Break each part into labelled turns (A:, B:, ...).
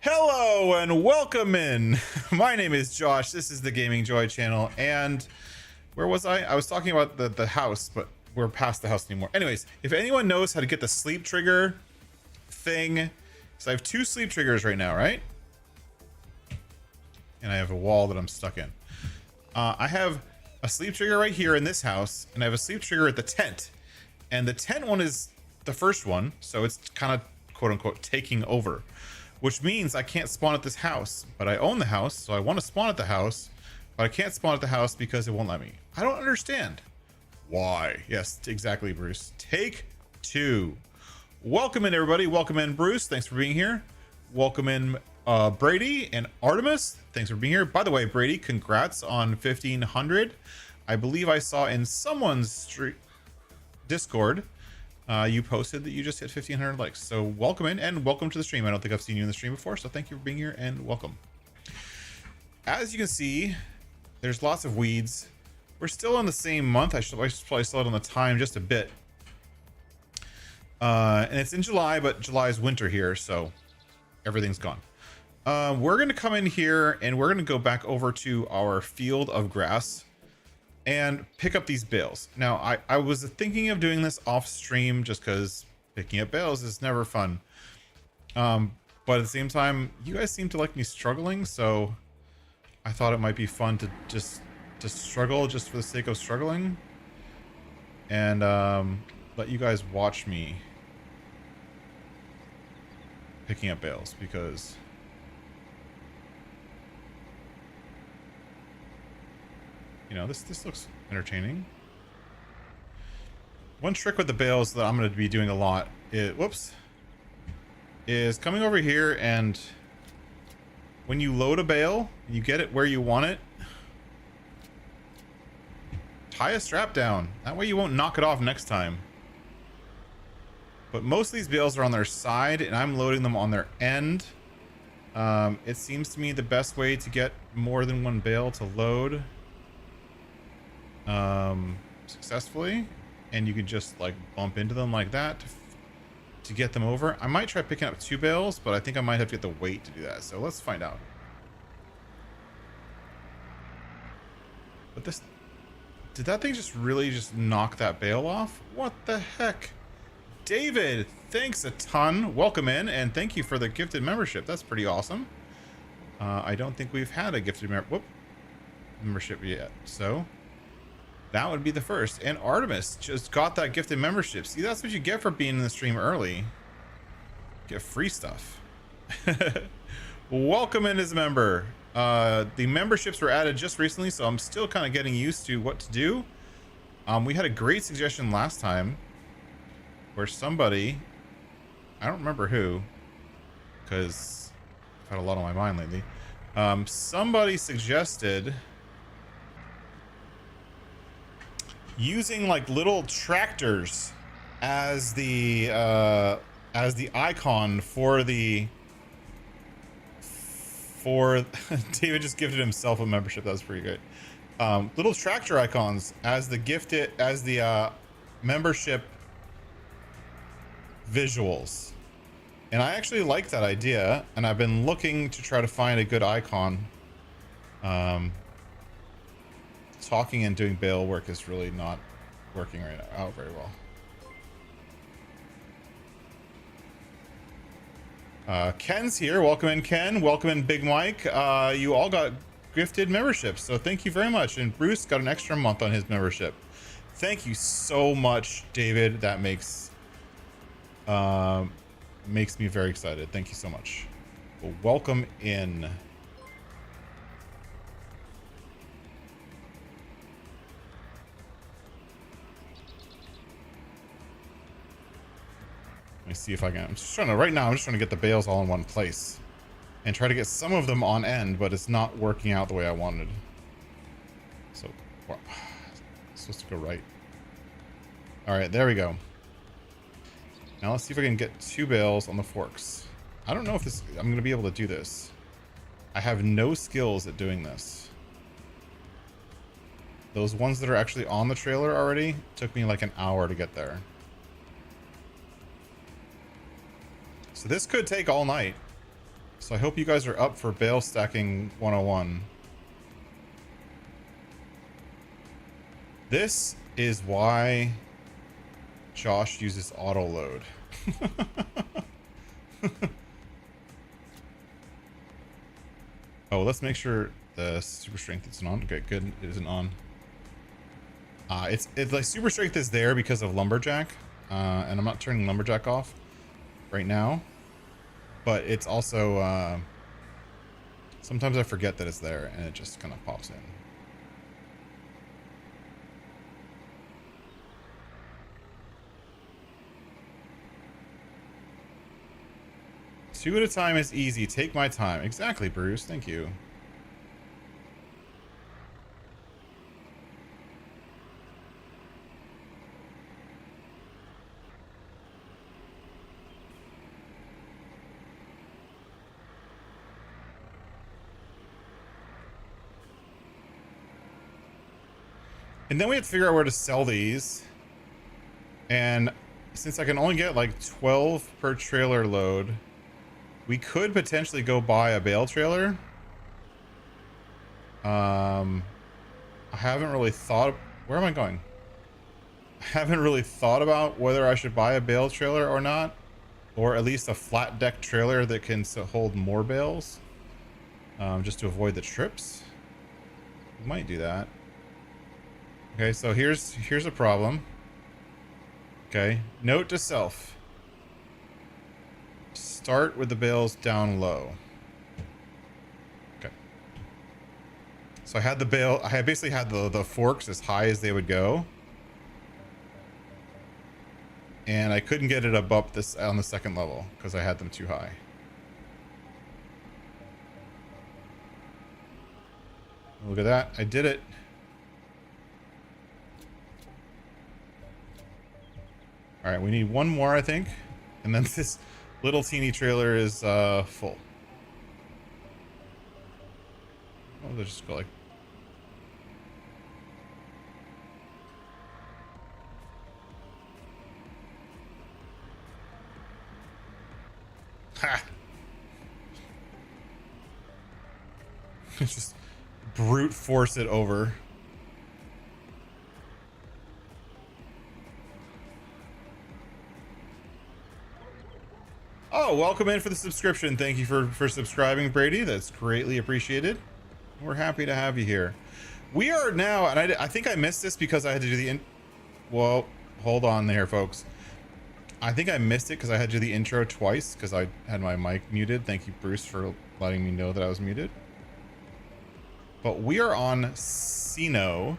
A: Hello and welcome in. My name is Josh. This is the Gaming Joy channel. And where was I? I was talking about the house, but we're past the house anymore. Anyways, if anyone knows how to get the sleep trigger thing, so I have two sleep triggers right now, right? And I have a wall that I'm stuck in. I have a sleep trigger right here in this house, and I have a sleep trigger at the tent. And the tent one is the first one, so it's kind of quote unquote taking over, which means I can't spawn at this house, but I own the house, so I want to spawn at the house, but I can't spawn at the house because it won't let me. I don't understand why. Yes, exactly, Bruce. Take two. Welcome in, everybody. Welcome in, Bruce. Thanks for being here. Welcome in, Brady and Artemis. Thanks for being here. By the way, Brady, congrats on 1,500. I believe I saw in someone's Discord, you posted that you just hit 1,500 likes. So welcome in and welcome to the stream. I don't think I've seen you in the stream before, so thank you for being here and welcome. As you can see, there's lots of weeds. We're still in the same month. I should probably slow down the time just a bit. And it's in July, but July is winter here, so everything's gone. We're going to come in here and we're going to go back over to our field of grass and pick up these bales. Now, I was thinking of doing this off stream just because picking up bales is never fun. But at the same time, you guys seem to like me struggling, so I thought it might be fun to just struggle just for the sake of struggling. And let you guys watch me picking up bales, because you know, this looks entertaining. One trick with the bales that I'm going to be doing a lot is coming over here, and when you load a bale, you get it where you want it, tie a strap down. That way you won't knock it off next time. But most of these bales are on their side, and I'm loading them on their end. It seems to me the best way to get more than one bale to load successfully, and you can just like bump into them like that to get them over. I might try picking up two bales, but I think I might have to get the weight to do that, so let's find out. But did that thing just really just knock that bale off? What the heck? David, thanks a ton. Welcome in, and thank you for the gifted membership. That's pretty awesome. I don't think we've had a gifted membership yet, so that would be the first. And Artemis just got that gifted membership. See, that's what you get for being in the stream early. Get free stuff. Welcome in as a member. The memberships were added just recently, so I'm still kind of getting used to what to do. We had a great suggestion last time where somebody, I don't remember who, because I've had a lot on my mind lately. Somebody suggested using like little tractors as the icon for David just gifted himself a membership. That was pretty good. Little tractor icons as the membership visuals, and I actually like that idea, and I've been looking to try to find a good icon. Talking and doing bale work is really not working right out very well. Ken's here. Welcome in, Ken. Welcome in, Big Mike. You all got gifted memberships, so thank you very much. And Bruce got an extra month on his membership. Thank you so much, David. That makes me very excited. Thank you so much. Well, welcome in. Let me see if I can. I'm just trying to get the bales all in one place and try to get some of them on end, but it's not working out the way I wanted. So, wow. It's supposed to go right. All right, there we go. Now let's see if I can get two bales on the forks. I don't know if I'm going to be able to do this. I have no skills at doing this. Those ones that are actually on the trailer already took me like an hour to get there. So this could take all night. So I hope you guys are up for bale stacking 101. This is why Josh uses auto load. Oh, let's make sure the super strength isn't on. Okay, good. It isn't on. It's like super strength is there because of lumberjack, and I'm not turning lumberjack off right now. But it's also sometimes I forget that it's there, and it just kind of pops in. Two at a time is easy. Take my time. Exactly, Bruce. Thank you. And then we have to figure out where to sell these. And since I can only get like 12 per trailer load, we could potentially go buy a bale trailer. I haven't really thought... Where am I going? I haven't really thought about whether I should buy a bale trailer or not. Or at least a flat deck trailer that can hold more bales. Just to avoid the trips. We might do that. Okay, so here's a problem. Okay, note to self. Start with the bales down low. Okay. So I had the bale, I basically had the forks as high as they would go. And I couldn't get it above this on the second level because I had them too high. Look at that, I did it. All right, we need one more, I think. And then this little teeny trailer is full. Oh, they'll just go like... Ha! Just brute force it over. Oh, welcome in for the subscription. Thank you for subscribing, Brady. That's greatly appreciated. We're happy to have you here. We are now, and I think I missed this because I had to do the well, hold on there, folks. I think I missed it because I had to do the intro twice because I had my mic muted. Thank you, Bruce, for letting me know that I was muted. But we are on Sino,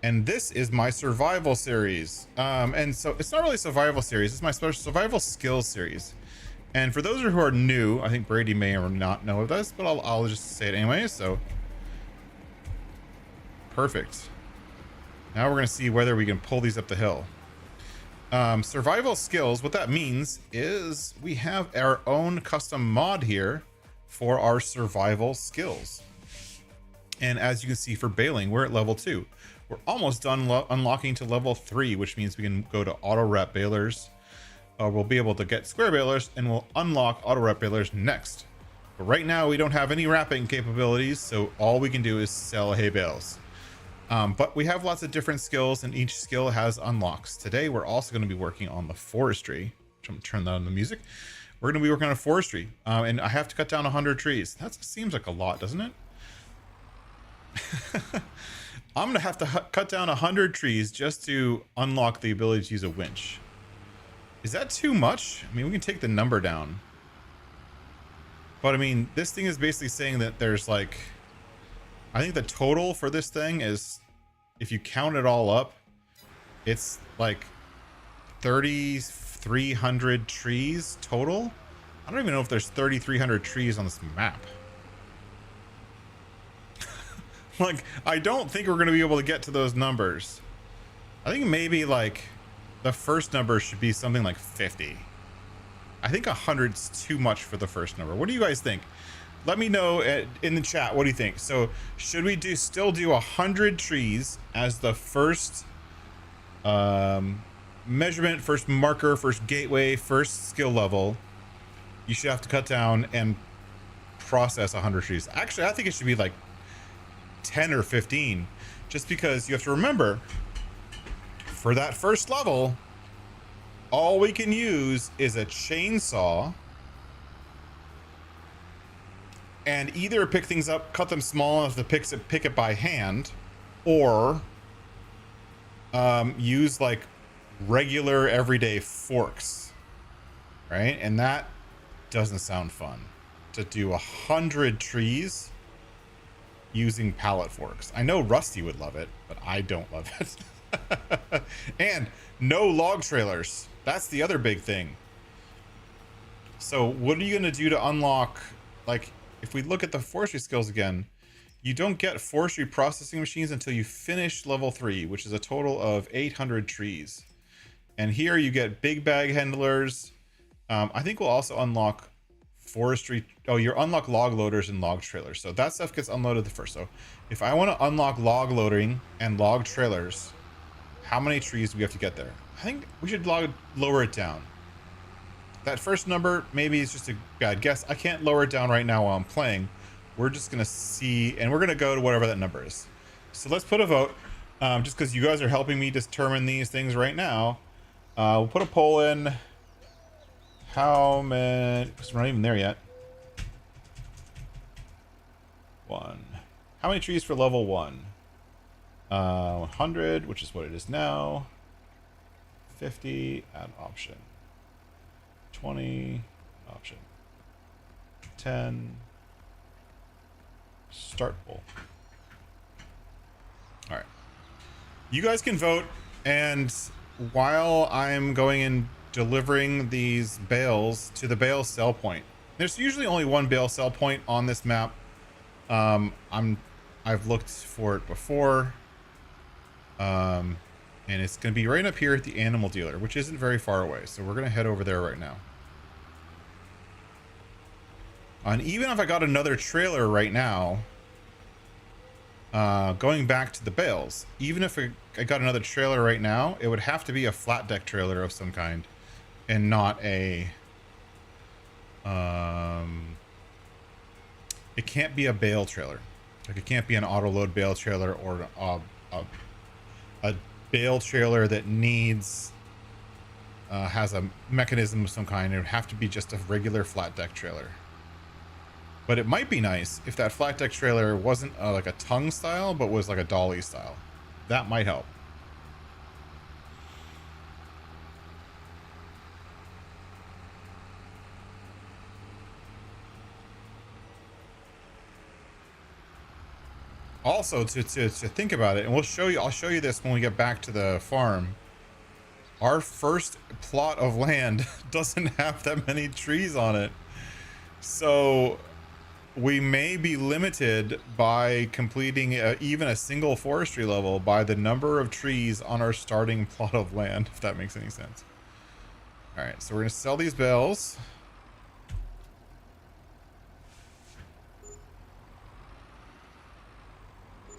A: and this is my survival series. And so it's not really a survival series. It's my survival skills series. And for those who are new, I think Brady may or not know of this, but I'll just say it anyway. So perfect. Now we're going to see whether we can pull these up the hill. Survival skills, what that means is we have our own custom mod here for our survival skills. And as you can see for baling, we're at level 2. We're almost done unlocking to level 3, which means we can go to auto wrap balers. We'll be able to get square balers, and we'll unlock auto wrap balers next. But right now we don't have any wrapping capabilities, so all we can do is sell hay bales. But we have lots of different skills, and each skill has unlocks. Today we're also going to be working on the forestry, which I'm going to turn that on the music. We're going to be working on a forestry, and I have to cut down 100 trees. That seems like a lot, doesn't it? I'm going to have to cut down 100 trees just to unlock the ability to use a winch. Is that too much? I mean, we can take the number down. But I mean, this thing is basically saying that there's like... I think the total for this thing is, if you count it all up, it's like 3,300 trees total. I don't even know if there's 3,300 trees on this map. Like, I don't think we're going to be able to get to those numbers. I think maybe like the first number should be something like 50. I think 100's too much for the first number. What do you guys think? Let me know in the chat. What do you think? So should we still do 100 trees as the first measurement, first marker, first gateway, first skill level? You should have to cut down, and process 100 trees. Actually, I think it should be like 10 or 15, just because you have to remember, for that first level, all we can use is a chainsaw and either pick things up, cut them small enough to pick it by hand, or use like regular everyday forks, right? And that doesn't sound fun, to do 100 trees using pallet forks. I know Rusty would love it, but I don't love it. And no log trailers. That's the other big thing. So what are you going to do to unlock, like, if we look at the forestry skills again, you don't get forestry processing machines until you finish level 3, which is a total of 800 trees. And here you get big bag handlers. I think we'll also unlock forestry. Oh, you unlock log loaders and log trailers. So that stuff gets unloaded the first. So if I want to unlock log loading and log trailers, how many trees do we have to get there? I think we should lower it down. That first number maybe is just a bad guess. I can't lower it down right now while I'm playing. We're just going to see, and we're going to go to whatever that number is. So let's put a vote, just because you guys are helping me determine these things right now. We'll put a poll in. How many, because we're not even there yet. 1. How many trees for level 1? 100, which is what it is now. 50, add option. 20, option. 10, start poll. All right. You guys can vote, and while I'm going and delivering these bales to the bale sell point, there's usually only one bale sell point on this map. I've looked for it before. And it's going to be right up here at the animal dealer, which isn't very far away. So we're going to head over there right now. And even if I got another trailer right now, going back to the bales, even if I got another trailer right now, it would have to be a flat deck trailer of some kind and not a, it can't be a bale trailer. Like, it can't be an auto load bale trailer or a bale trailer that needs has a mechanism of some kind. It would have to be just a regular flat deck trailer. But it might be nice if that flat deck trailer wasn't like a tongue style, but was like a dolly style. That might help. Also, to think about it, and I'll show you this when we get back to the farm. Our first plot of land doesn't have that many trees on it. So we may be limited by completing even a single forestry level by the number of trees on our starting plot of land, if that makes any sense. All right, so we're going to sell these bales.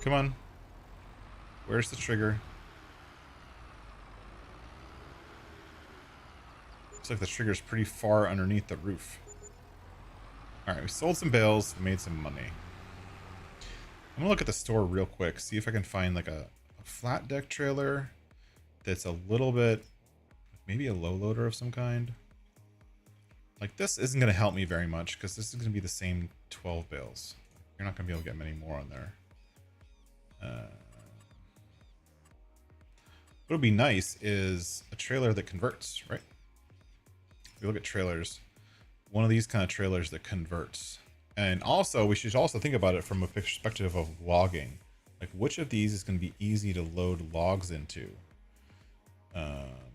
A: Come on. Where's the trigger? Looks like the trigger's pretty far underneath the roof. Alright, we sold some bales, made some money. I'm gonna look at the store real quick, see if I can find like a flat deck trailer that's a little bit, maybe a low loader of some kind. Like, this isn't gonna help me very much because this is gonna be the same 12 bales. You're not gonna be able to get many more on there. What would be nice is a trailer that converts, right? If you look at trailers, one of these kind of trailers that converts. And also, we should also think about it from a perspective of logging. Like, which of these is going to be easy to load logs into?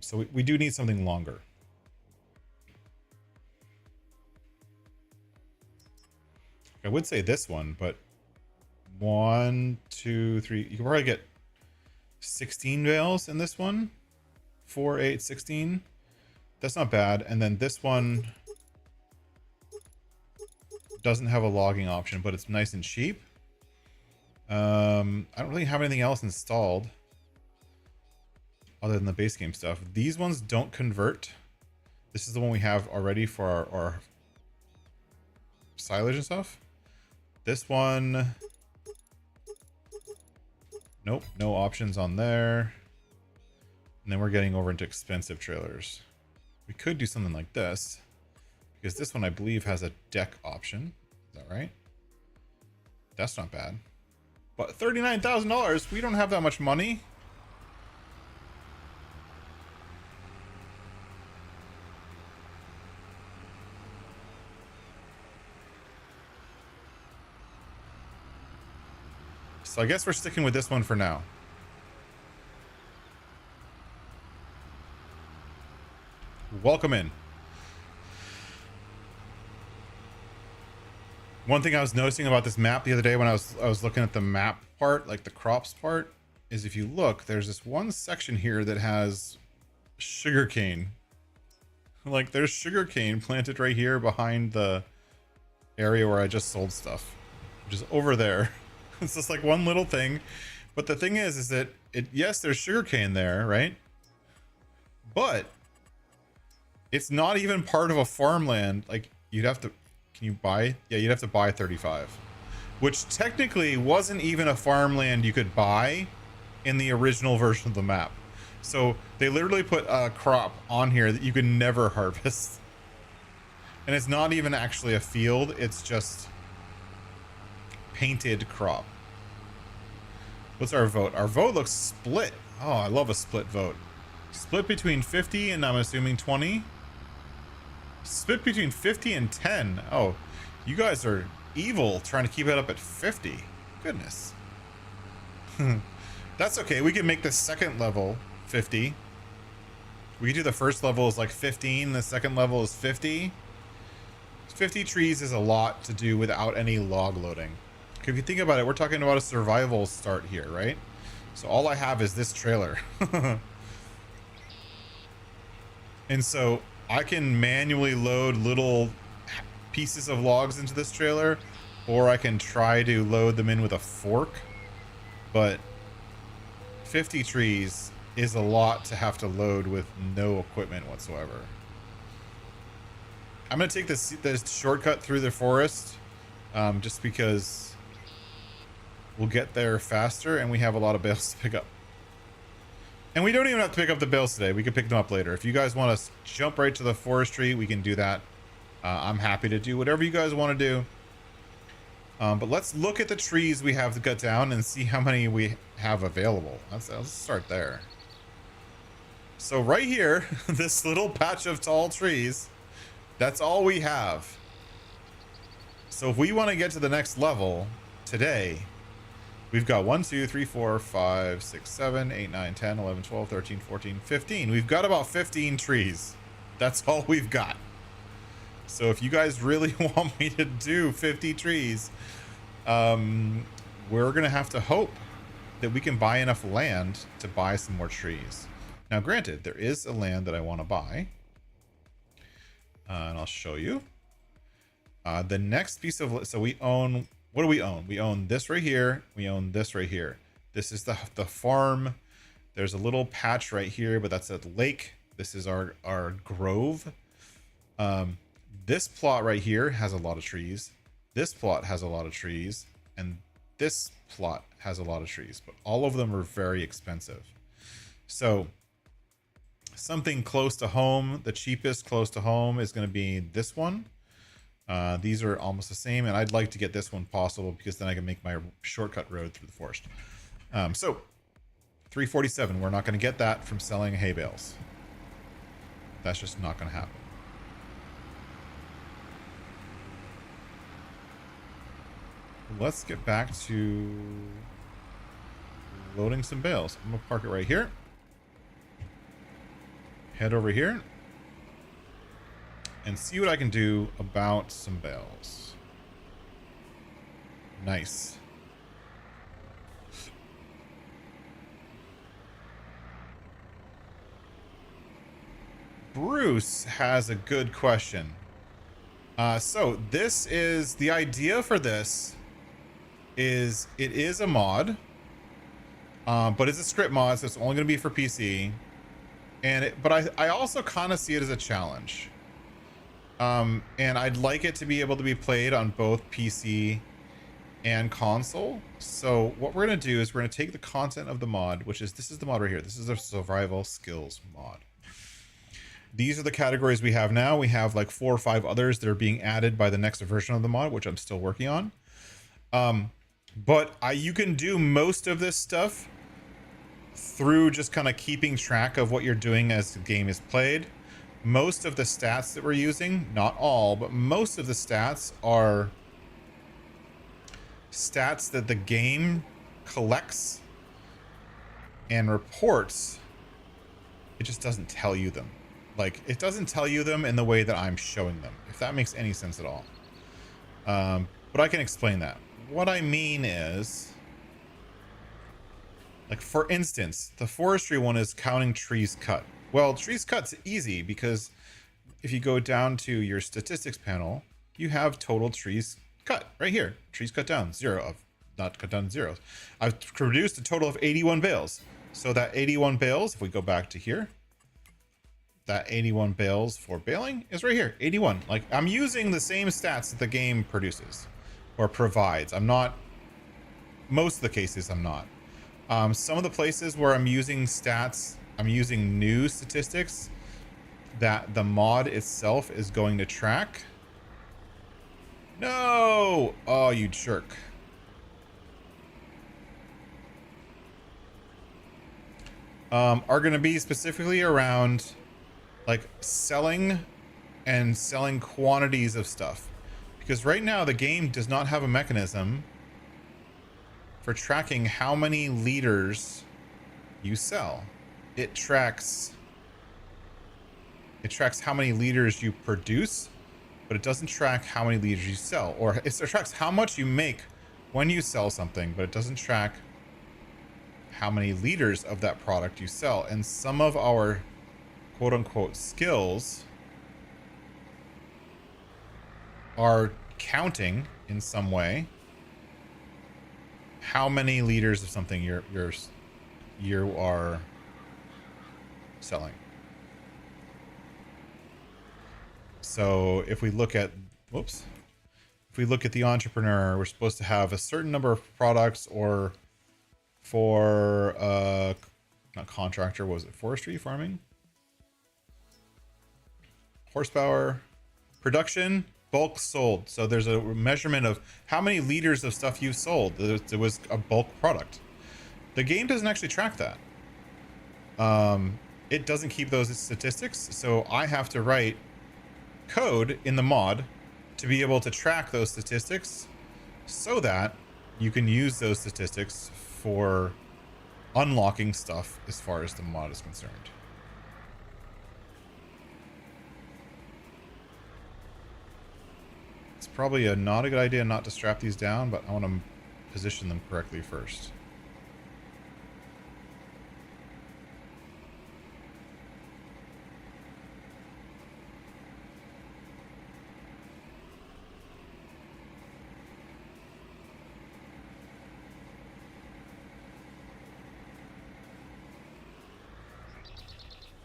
A: So we do need something longer. I would say this one, but 1, 2, 3. You can probably get 16 bales in this one. 4, 8, 16. That's not bad. And then this one doesn't have a logging option, but it's nice and cheap. I don't really have anything else installed other than the base game stuff. These ones don't convert. This is the one we have already for our silage and stuff. This one, nope, no options on there. And then we're getting over into expensive trailers. We could do something like this, because this one I believe has a deck option. Is that right? That's not bad. But $39,000, we don't have that much money. So I guess we're sticking with this one for now. Welcome in. One thing I was noticing about this map the other day when I was looking at the map part, like the crops part, is if you look, there's this one section here that has sugarcane. Like there's sugarcane planted right here behind the area where I just sold stuff, which is over there. It's just like one little thing. But the thing is that yes, there's sugarcane there, right? But it's not even part of a farmland. Like you'd have to, can you buy? Yeah, you'd have to buy 35, which technically wasn't even a farmland you could buy in the original version of the map. So they literally put a crop on here that you could never harvest. And it's not even actually a field. It's just painted crop. What's our vote? Our vote looks split. Oh, I love a split vote. Split between 50 and I'm assuming 20. Split between 50 and 10. Oh, you guys are evil trying to keep it up at 50. Goodness. That's okay. We can make the second level 50. We can do the first level is like 15. The second level is 50. 50 trees is a lot to do without any log loading. If you think about it, we're talking about a survival start here, right? So all I have is this trailer. And so I can manually load little pieces of logs into this trailer, or I can try to load them in with a fork. But 50 trees is a lot to have to load with no equipment whatsoever. I'm going to take this shortcut through the forest, just because we'll get there faster and we have a lot of bales to pick up. And we don't even have to pick up the bales today. We can pick them up later. If you guys want to jump right to the forestry, we can do that. I'm happy to do whatever you guys want to do. But let's look at the trees we have to cut down and see how many we have available. Let's start there. So right here, this little patch of tall trees, that's all we have. So if we want to get to the next level today, we've got 1, 2, 3, 4, 5, 6, 7, 8, 9, 10, 11, 12, 13, 14, 15. We've got about 15 trees. That's all we've got. So if you guys really want me to do 50 trees, we're going to have to hope that we can buy enough land to buy some more trees. Now, granted, there is a land that I want to buy. And I'll show you. The next piece of, so we own, what do we own? We own this right here. We own this right here. This is the farm. There's a little patch right here, but that's a lake. This is our grove. This plot right here has a lot of trees. This plot has a lot of trees. And this plot has a lot of trees, but all of them are very expensive. So something close to home, the cheapest close to home is going to be this one. These are almost the same, and I'd like to get this one possible because then I can make my shortcut road through the forest. So 347, we're not going to get that from selling hay bales. That's just not going to happen. Let's get back to loading some bales. I'm going to park it right here. Head over here and see what I can do about some bales. Nice. Bruce has a good question. So this is the idea for this is it is a mod, but it's a script mod, so it's only going to be for PC. And but I also kind of see it as a challenge. And I'd like it to be able to be played on both PC and console. So what we're going to do is we're going to take the content of the mod, which is, this is the mod right here. This is a survival skills mod. These are the categories we have now. We have like 4 or 5 others that are being added by the next version of the mod, which I'm still working on. But you can do most of this stuff through just kind of keeping track of what you're doing as the game is played. Most of the stats that we're using, not all, but most of the stats are stats that the game collects and reports. It just doesn't tell you them. Like, it doesn't tell you them in the way that I'm showing them, if that makes any sense at all. But I can explain that. What I mean is, like, for instance, the forestry one is counting trees cut. Well, trees cut's easy because if you go down to your statistics panel, you have total trees cut right here. Trees cut down, 0 of, not cut down, 0. I've produced a total of 81 bales. So that 81 bales, if we go back to here, that 81 bales for baling is right here, 81. Like, I'm using the same stats that the game produces or provides. I'm not, most of the cases I'm not. Some of the places where I'm using stats, I'm using new statistics that the mod itself is going to track. No! Oh, you jerk. Are going to be specifically around like selling and selling quantities of stuff. Because right now the game does not have a mechanism for tracking how many liters you sell. It tracks how many liters you produce, but it doesn't track how many liters you sell. Or it tracks how much you make when you sell something, but it doesn't track how many liters of that product you sell. And some of our quote-unquote skills are counting in some way how many liters of something you are selling. So if we look at, whoops, if we look at the entrepreneur, we're supposed to have a certain number of products, or for not contractor, what was it, forestry, farming, horsepower, production, bulk sold. So there's a measurement of how many liters of stuff you sold. It was a bulk product. The game doesn't actually track that. It doesn't keep those statistics, so I have to write code in the mod to be able to track those statistics so that you can use those statistics for unlocking stuff as far as the mod is concerned. It's probably not a good idea not to strap these down, but I want to position them correctly first.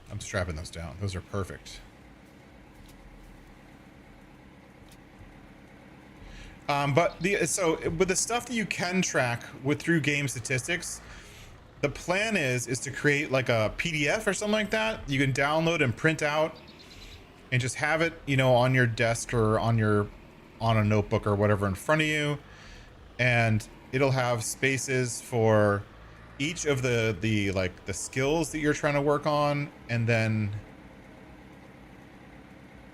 A: I'm strapping those down. Those are perfect. So with the stuff that you can track through game statistics, the plan is to create like a PDF or something like that you can download and print out and just have it, you know, on your desk or on a notebook or whatever in front of you, and it'll have spaces for each of the skills that you're trying to work on, and then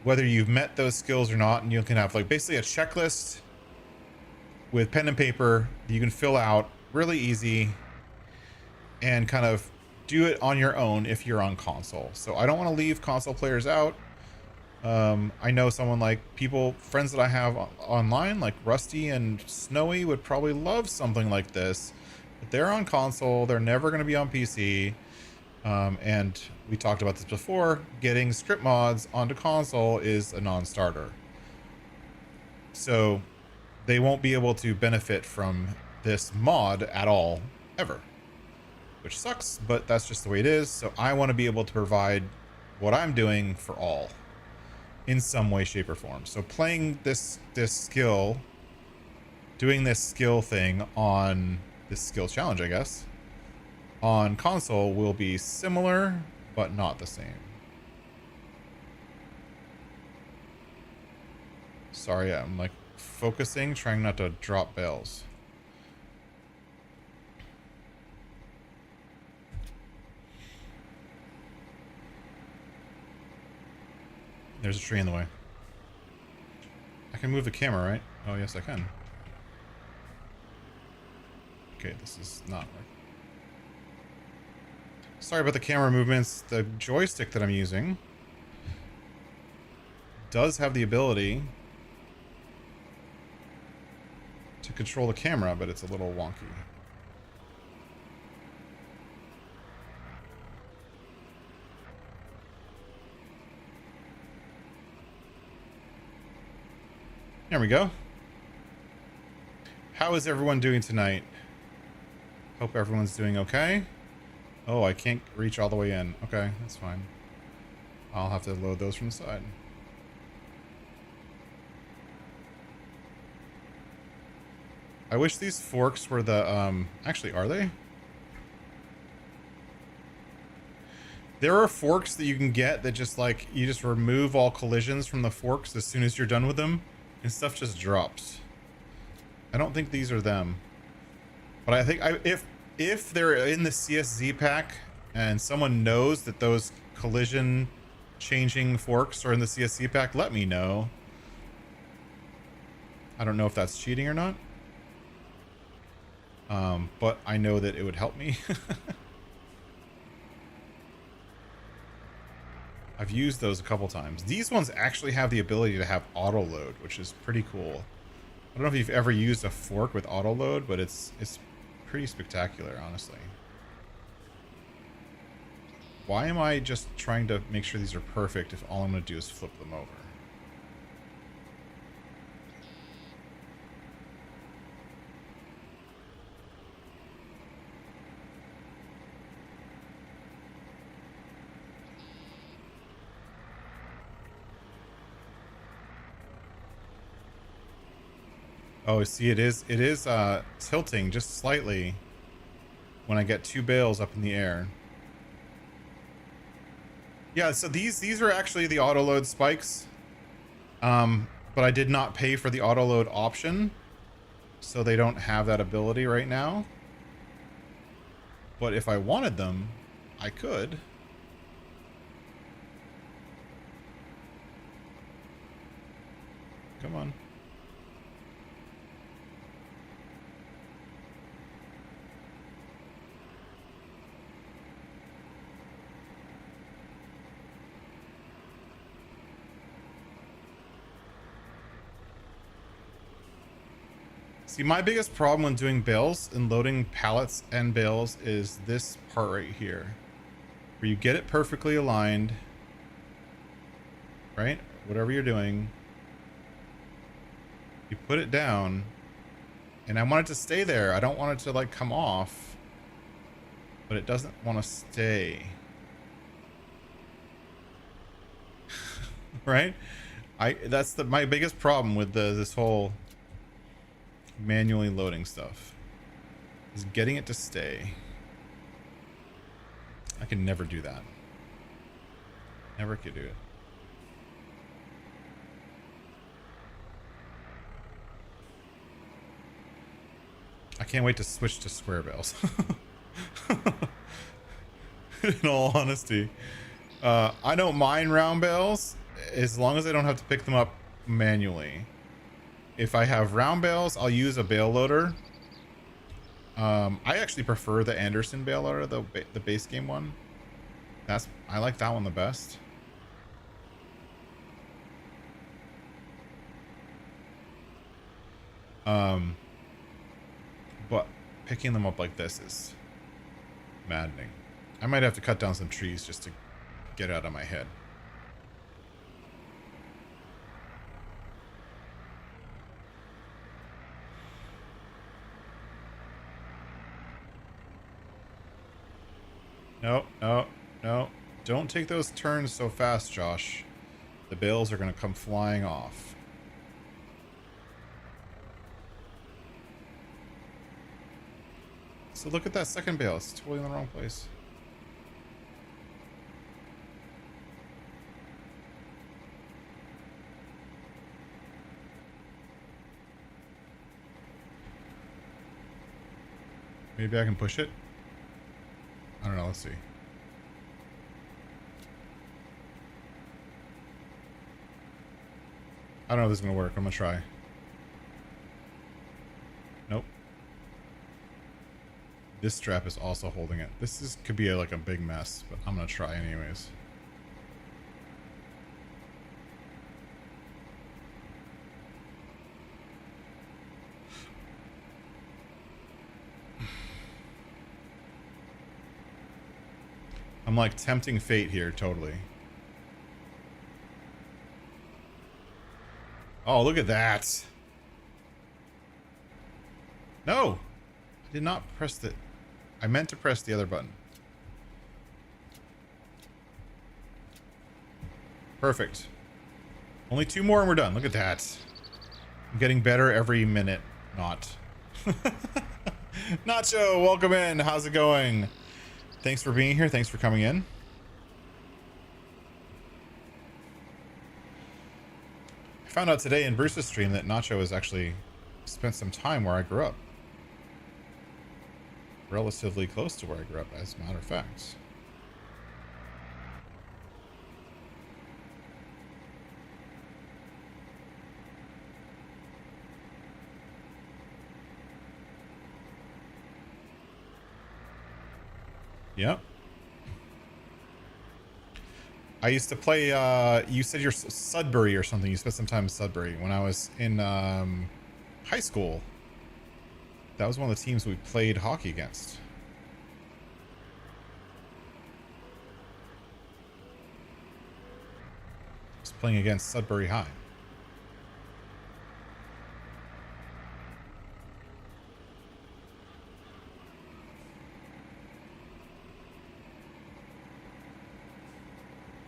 A: whether you've met those skills or not, and you can have like basically a checklist with pen and paper that you can fill out really easy and kind of do it on your own if you're on console. So I don't want to leave console players out. I know someone like friends that I have online, like Rusty and Snowy, would probably love something like this, but they're on console. They're never going to be on PC. And we talked about this before. Getting script mods onto console is a non-starter. So they won't be able to benefit from this mod at all, ever. Which sucks, but that's just the way it is. So I want to be able to provide what I'm doing for all. in some way, shape, or form. So playing this skill, doing this skill thing on this skill challenge, I guess, on console will be similar, but not the same. Sorry, I'm like focusing, trying not to drop bales. There's a tree in the way. I can move the camera, right? Oh, yes, I can. Okay, this is not working. Sorry about the camera movements. The joystick that I'm using does have the ability to control the camera, but it's a little wonky. There we go. How is everyone doing tonight? Hope everyone's doing okay. Oh, I can't reach all the way in. Okay, that's fine. I'll have to load those from the side. I wish these forks were the, actually, are they? There are forks that you can get that just, like, you just remove all collisions from the forks as soon as you're done with them, and stuff just drops. I don't think these are them. But I think if they're in the CSZ pack and someone knows that those collision changing forks are in the CSZ pack, let me know. I don't know if that's cheating or not. But I know that it would help me. I've used those a couple times. These ones actually have the ability to have auto load, which is pretty cool. I don't know if you've ever used a fork with auto load, but it's pretty spectacular, honestly. Why am I just trying to make sure these are perfect if all I'm going to do is flip them over? Oh, see, it is tilting just slightly when I get 2 bales up in the air. Yeah, so these are actually the auto load spikes. But I did not pay for the auto load option, so they don't have that ability right now. But if I wanted them, I could. Come on. See, my biggest problem when doing bales and loading pallets and bales is this part right here, where you get it perfectly aligned, right? Whatever you're doing, you put it down, and I want it to stay there. I don't want it to like come off, but it doesn't want to stay. Right? That's my biggest problem with this whole manually loading stuff, is getting it to stay. I can never do that. Never could do it. I can't wait to switch to square bales. In all honesty, I don't mind round bales as long as I don't have to pick them up manually. If I have round bales, I'll use a bale loader. I actually prefer the Anderson bale loader, the base game one. I like that one the best. But picking them up like this is maddening. I might have to cut down some trees just to get it out of my head. No, no, no. Don't take those turns so fast, Josh. the bales are going to come flying off. So look at that second bale. It's totally in the wrong place. Maybe I can push it. I don't know. Let's see. I don't know if this is going to work. I'm going to try. Nope. This strap is also holding it. This could be like a big mess, but I'm going to try anyways. I'm like tempting fate here, totally. Oh, look at that. No, I did not press the... I meant to press the other button. Perfect. Only 2 more and we're done. Look at that. I'm getting better every minute. Not. Nacho, welcome in. How's it going? Thanks for being here. Thanks for coming in. I found out today in Bruce's stream that Nacho has actually spent some time where I grew up. Relatively close to where I grew up, as a matter of fact. Yep. I used to play, you said you're Sudbury or something. You spent some time in Sudbury. When I was in high school, that was one of the teams we played hockey against. I was playing against Sudbury High.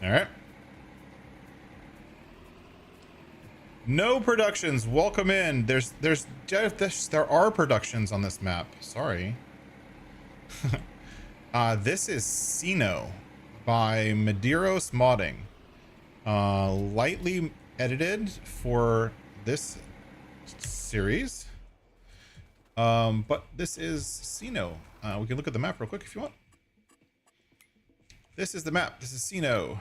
A: All right. No productions. Welcome in. There are productions on this map. Sorry. This is Sino by Medeiros Modding. Lightly edited for this series. But this is Sino. We can look at the map real quick if you want. This is the map. This is Sino.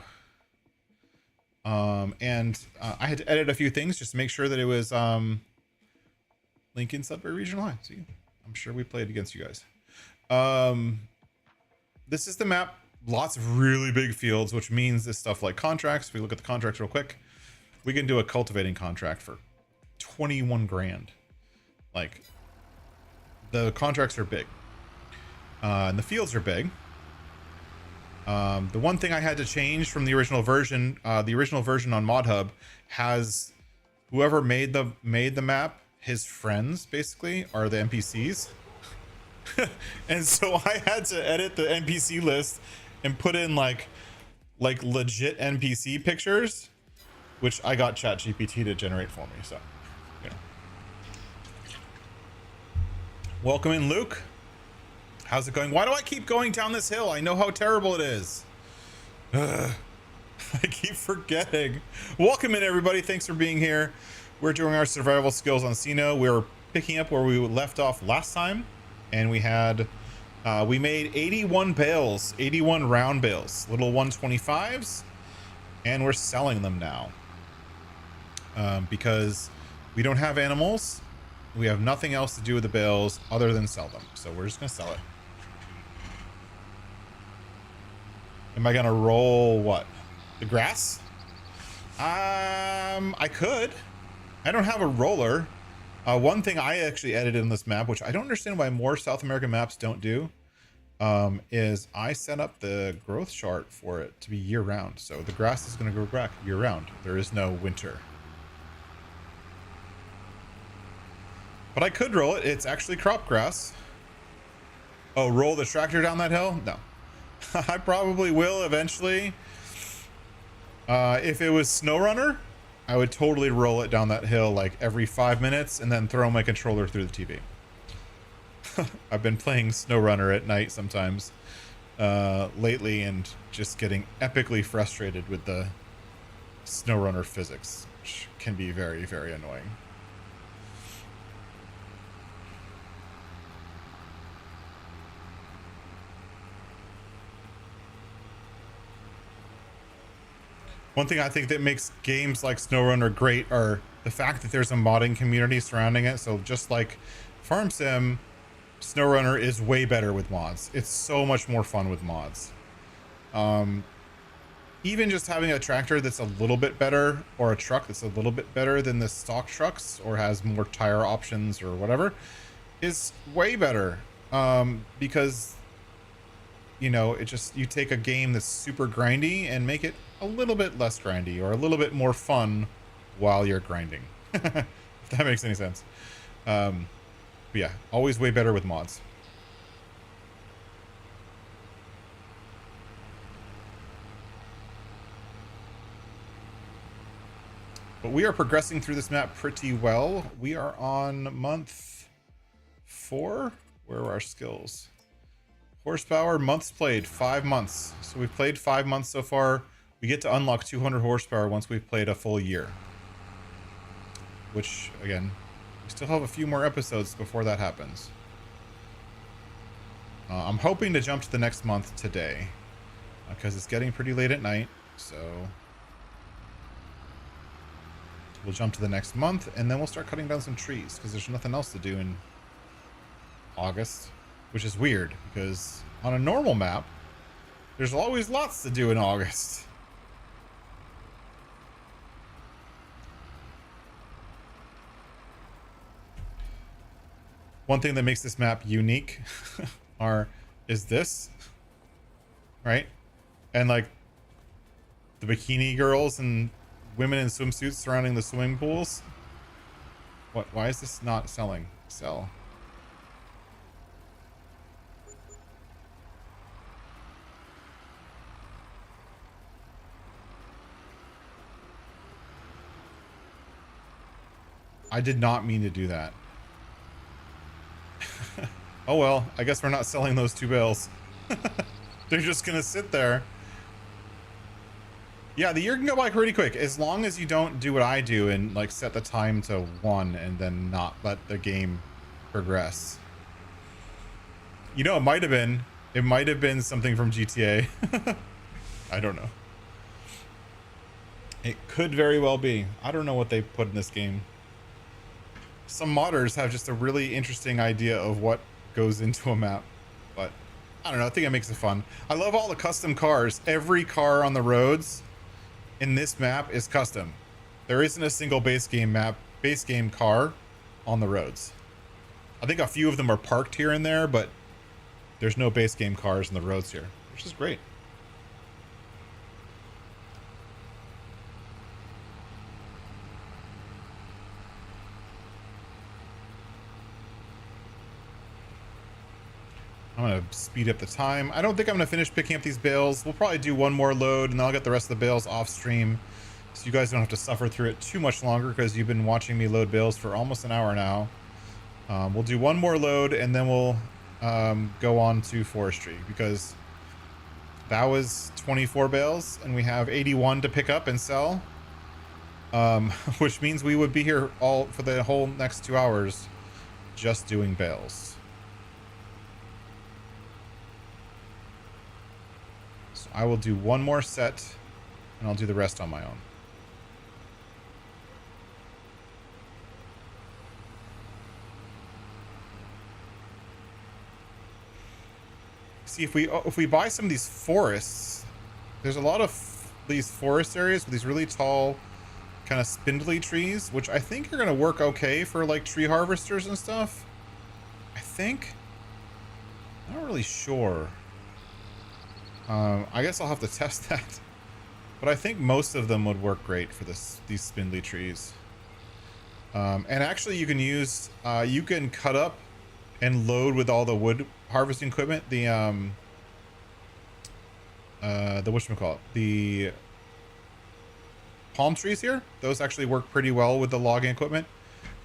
A: And I had to edit a few things just to make sure that it was Lincoln Sudbury Regional High. See, I'm sure we played against you guys. This is the map. Lots of really big fields, which means this stuff like contracts. If we look at the contracts real quick, we can do a cultivating contract for 21 grand. Like, the contracts are big. And the fields are big. The one thing I had to change from the original version on modhub has whoever made the map, his friends basically are the NPCs. And so I had to edit the NPC list and put in like legit NPC pictures, which I got ChatGPT to generate for me. So, you know. Welcome in, Luke. How's it going? Why do I keep going down this hill? I know how terrible it is. I keep forgetting. Welcome in, everybody. Thanks for being here. We're doing our survival skills on Sino. We're picking up where we left off last time, and we had we made 81 bales, 81 round bales, little 125s, and we're selling them now because we don't have animals. We have nothing else to do with the bales other than sell them, so we're just gonna sell it. Am I gonna roll what? The grass? I could. I don't have a roller. One thing I actually edited in this map, which I don't understand why more South American maps don't do, is I set up the growth chart for it to be year round. So the grass is gonna grow back year round. There is no winter. But I could roll it. It's actually crop grass. Oh, roll the tractor down that hill? No. I probably will eventually. If it was SnowRunner, I would totally roll it down that hill like every 5 minutes and then throw my controller through the TV. I've been playing SnowRunner at night sometimes lately and just getting epically frustrated with the SnowRunner physics, which can be very, very annoying. One thing I think that makes games like SnowRunner great are the fact that there's a modding community surrounding it. So just like Farm Sim, SnowRunner is way better with mods. It's so much more fun with mods. Even just having a tractor that's a little bit better, or a truck that's a little bit better than the stock trucks, or has more tire options or whatever, is way better. Because, you know, it just, you take a game that's super grindy and make it a little bit less grindy, or a little bit more fun while you're grinding. If that makes any sense. But yeah, always way better with mods. But we are progressing through this map pretty well. We are on month 4. Where are our skills? Horsepower, months played, 5 months. So we've played 5 months so far. We get to unlock 200 horsepower once we've played a full year. Which, again, we still have a few more episodes before that happens. I'm hoping to jump to the next month today, because it's getting pretty late at night, so we'll jump to the next month, and then we'll start cutting down some trees, because there's nothing else to do in August, which is weird, because on a normal map, there's always lots to do in August. One thing that makes this map unique is this, right? And like the bikini girls and women in swimsuits surrounding the swimming pools. What? Why is this not selling? Sell. I did not mean to do that. Oh well, I guess we're not selling those 2 bales. They're just gonna sit there. Yeah, the year can go by pretty quick, as long as you don't do what I do and like set the time to 1 and then not let the game progress. You know, it might have been something from GTA. I don't know. It could very well be. I don't know what they put in this game. Some modders have just a really interesting idea of what goes into a map, but I don't know. I think it makes it fun. I love all the custom cars. Every car on the roads in this map is custom. There isn't a single base game car on the roads. I think a few of them are parked here and there, but there's no base game cars on the roads here, which is great. I'm going to speed up the time. I don't think I'm going to finish picking up these bales. We'll probably do one more load, and then I'll get the rest of the bales off stream, so you guys don't have to suffer through it too much longer, because you've been watching me load bales for almost an hour now. We'll do one more load, and then we'll go on to forestry, because that was 24 bales, and we have 81 to pick up and sell, which means we would be here all for the whole next 2 hours just doing bales. I will do one more set, and I'll do the rest on my own. See, if we buy some of these forests, there's a lot of these forest areas with these really tall, kind of spindly trees, which I think are going to work okay for like tree harvesters and stuff. I think. I'm not really sure. I guess I'll have to test that, but I think most of them would work great for these spindly trees. And actually, you can use you can cut up and load with all the wood harvesting equipment. The whatchamacallit, the palm trees here. Those actually work pretty well with the logging equipment.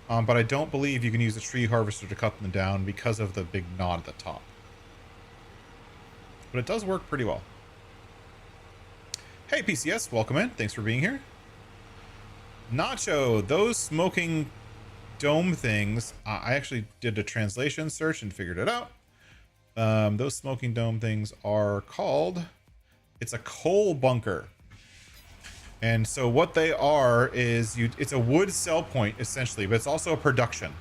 A: But I don't believe you can use a tree harvester to cut them down because of the big knot at the top. But it does work pretty well. Hey, PCS, welcome in. Thanks for being here. Nacho, those smoking dome things, I actually did a translation search and figured it out. Those smoking dome things are called, it's a coal bunker. And so what they are is it's a wood sell point essentially, but it's also a production.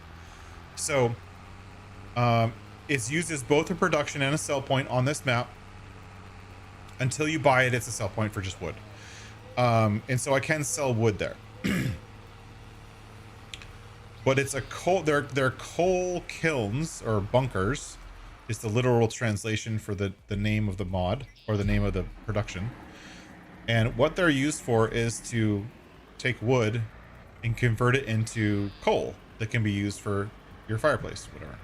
A: So it's used as both a production and a sell point on this map. Until you buy it, it's a sell point for just wood. And so I can sell wood there. But it's a coal, they're coal kilns or bunkers is the literal translation for the name of the mod or the name of the production. And what they're used for is to take wood and convert it into coal that can be used for your fireplace, whatever.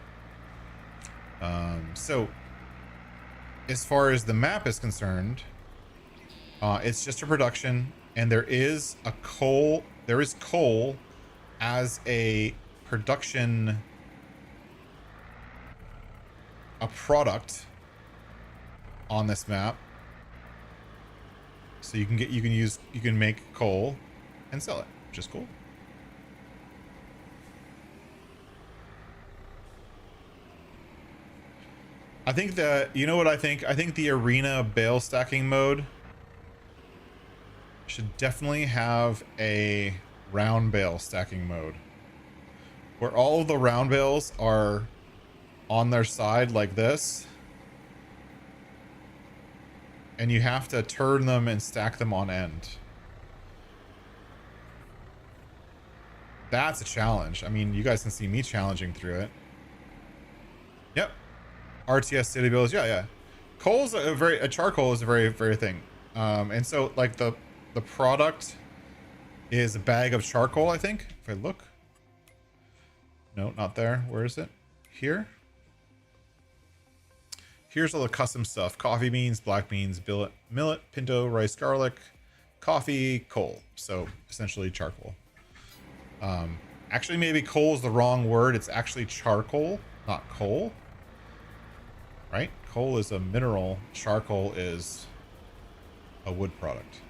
A: So as far as the map is concerned, it's just a production, and there is coal as a production, a product on this map. So you can make coal and sell it, which is cool. I think that, you know what I think? I think the arena bale stacking mode should definitely have a round bale stacking mode where all of the round bales are on their side like this, and you have to turn them and stack them on end. That's a challenge. I mean, you guys can see me challenging through it. Yep. RTS city builds, yeah. Coal's a charcoal is a very thing. And so like the product is a bag of charcoal, I think. If I look. No, not there. Where is it? Here. Here's all the custom stuff. Coffee beans, black beans, millet, pinto, rice, garlic, coffee, coal. So essentially charcoal. Actually, maybe coal is the wrong word. It's actually charcoal, not coal. Right? Coal is a mineral. Charcoal is a wood product.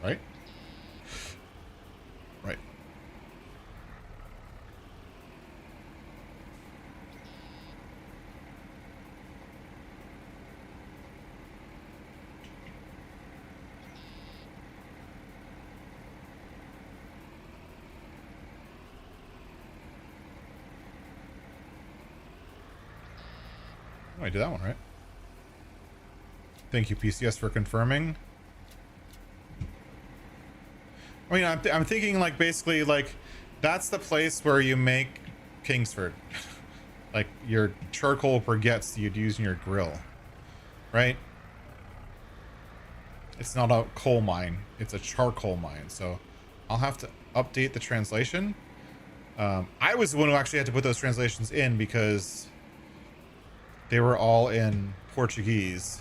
A: Right? Right. Oh, I did that one right. Thank you, PCS, for confirming. I mean, I'm thinking like basically like that's the place where you make Kingsford. Like your charcoal briquettes you'd use in your grill, right? It's not a coal mine, it's a charcoal mine. So I'll have to update the translation. I was the one who actually had to put those translations in because they were all in Portuguese.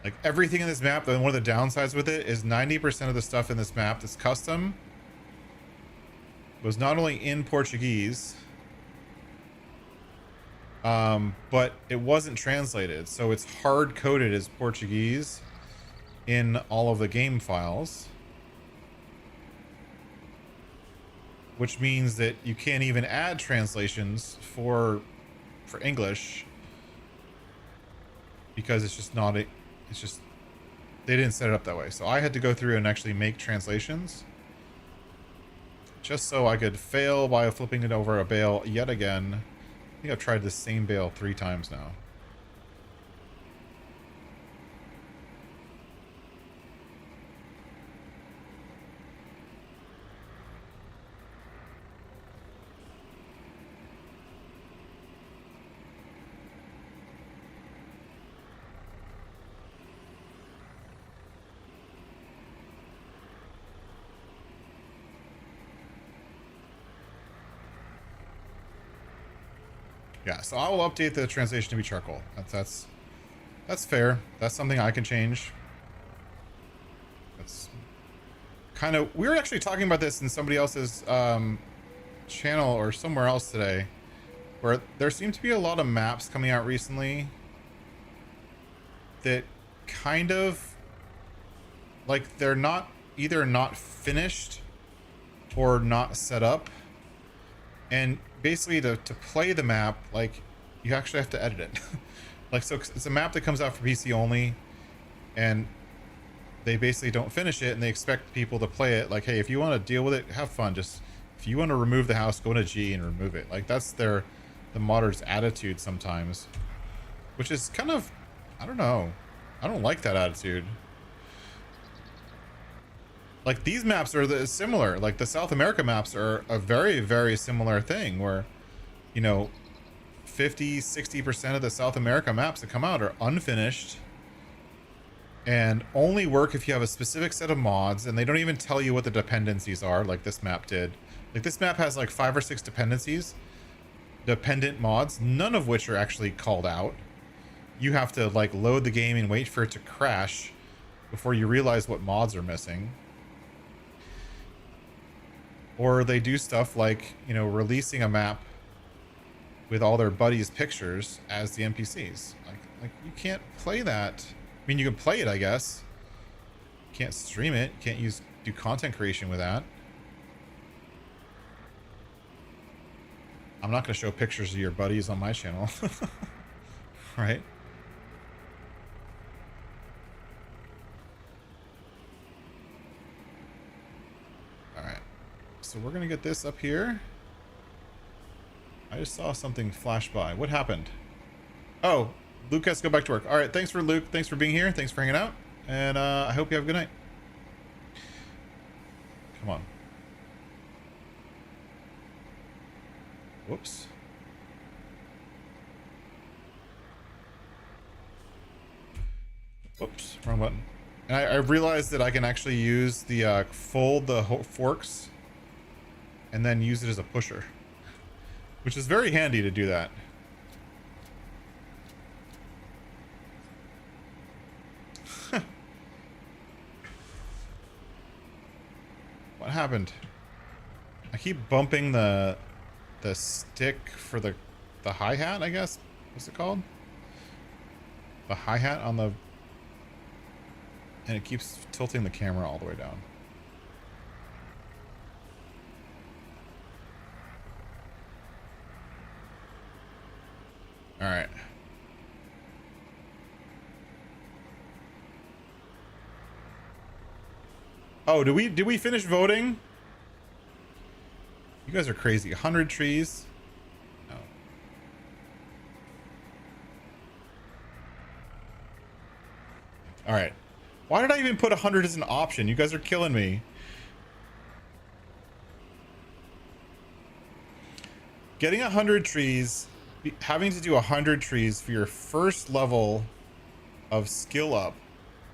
A: Like everything in this map, and one of the downsides with it is 90% of the stuff in this map that's custom was not only in Portuguese, but it wasn't translated. So it's hard coded as Portuguese in all of the game files, which means that you can't even add translations for English because it's just not it's just they didn't set it up that way. So I had to go through and actually make translations just so I could fail by flipping it over a bale yet again. I think I've tried the same bale 3 times now. Yeah, so I will update the translation to be charcoal. That's fair. That's something I can change. kind of, we were actually talking about this in somebody else's channel or somewhere else today, where there seem to be a lot of maps coming out recently that kind of like they're not either not finished or not set up, and basically to play the map, like you actually have to edit it. Like, so it's a map that comes out for PC only, and they basically don't finish it, and they expect people to play it like, hey, if you want to deal with it, have fun. Just if you want to remove the house, go into G and remove it. Like, that's the modders' attitude sometimes, which is kind of, I don't know, I don't like that attitude. Like, these maps are similar. Like, the South America maps are a very, very similar thing where, you know, 50-60% of the South America maps that come out are unfinished and only work if you have a specific set of mods, and they don't even tell you what the dependencies are, like this map did. Like, this map has like 5 or 6 dependencies, dependent mods, none of which are actually called out. You have to like load the game and wait for it to crash before you realize what mods are missing. Or they do stuff like, you know, releasing a map with all their buddies' pictures as the NPCs. Like you can't play that. I mean, you can play it, I guess. You can't stream it. You can't do content creation with that. I'm not going to show pictures of your buddies on my channel. Right? Alright. So we're going to get this up here. I just saw something flash by. What happened? Oh, Luke has to go back to work. All right, thanks for Luke. Thanks for being here. Thanks for hanging out. And I hope you have a good night. Come on. Whoops. Whoops, wrong button. And I realized that I can actually use the fold the forks and then use it as a pusher, which is very handy to do that. What happened? I keep bumping the stick for the hi-hat, I guess. What's it called? The hi-hat on the... And it keeps tilting the camera all the way down. All right. Oh, did we finish voting? You guys are crazy. 100 trees. No. All right. Why did I even put 100 as an option? You guys are killing me. Getting 100 trees, having to do 100 trees for your first level of skill up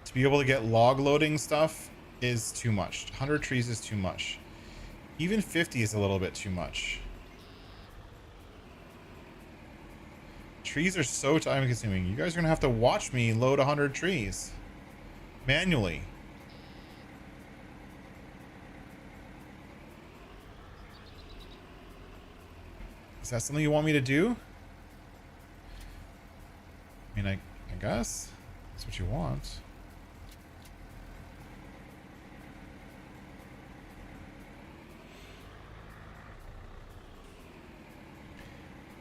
A: to be able to get log loading stuff is too much. 100 trees is too much. Even 50 is a little bit too much. Trees are so time consuming. You guys are gonna have to watch me load 100 trees manually. Is that something you want me to do? I mean, I guess that's what you want.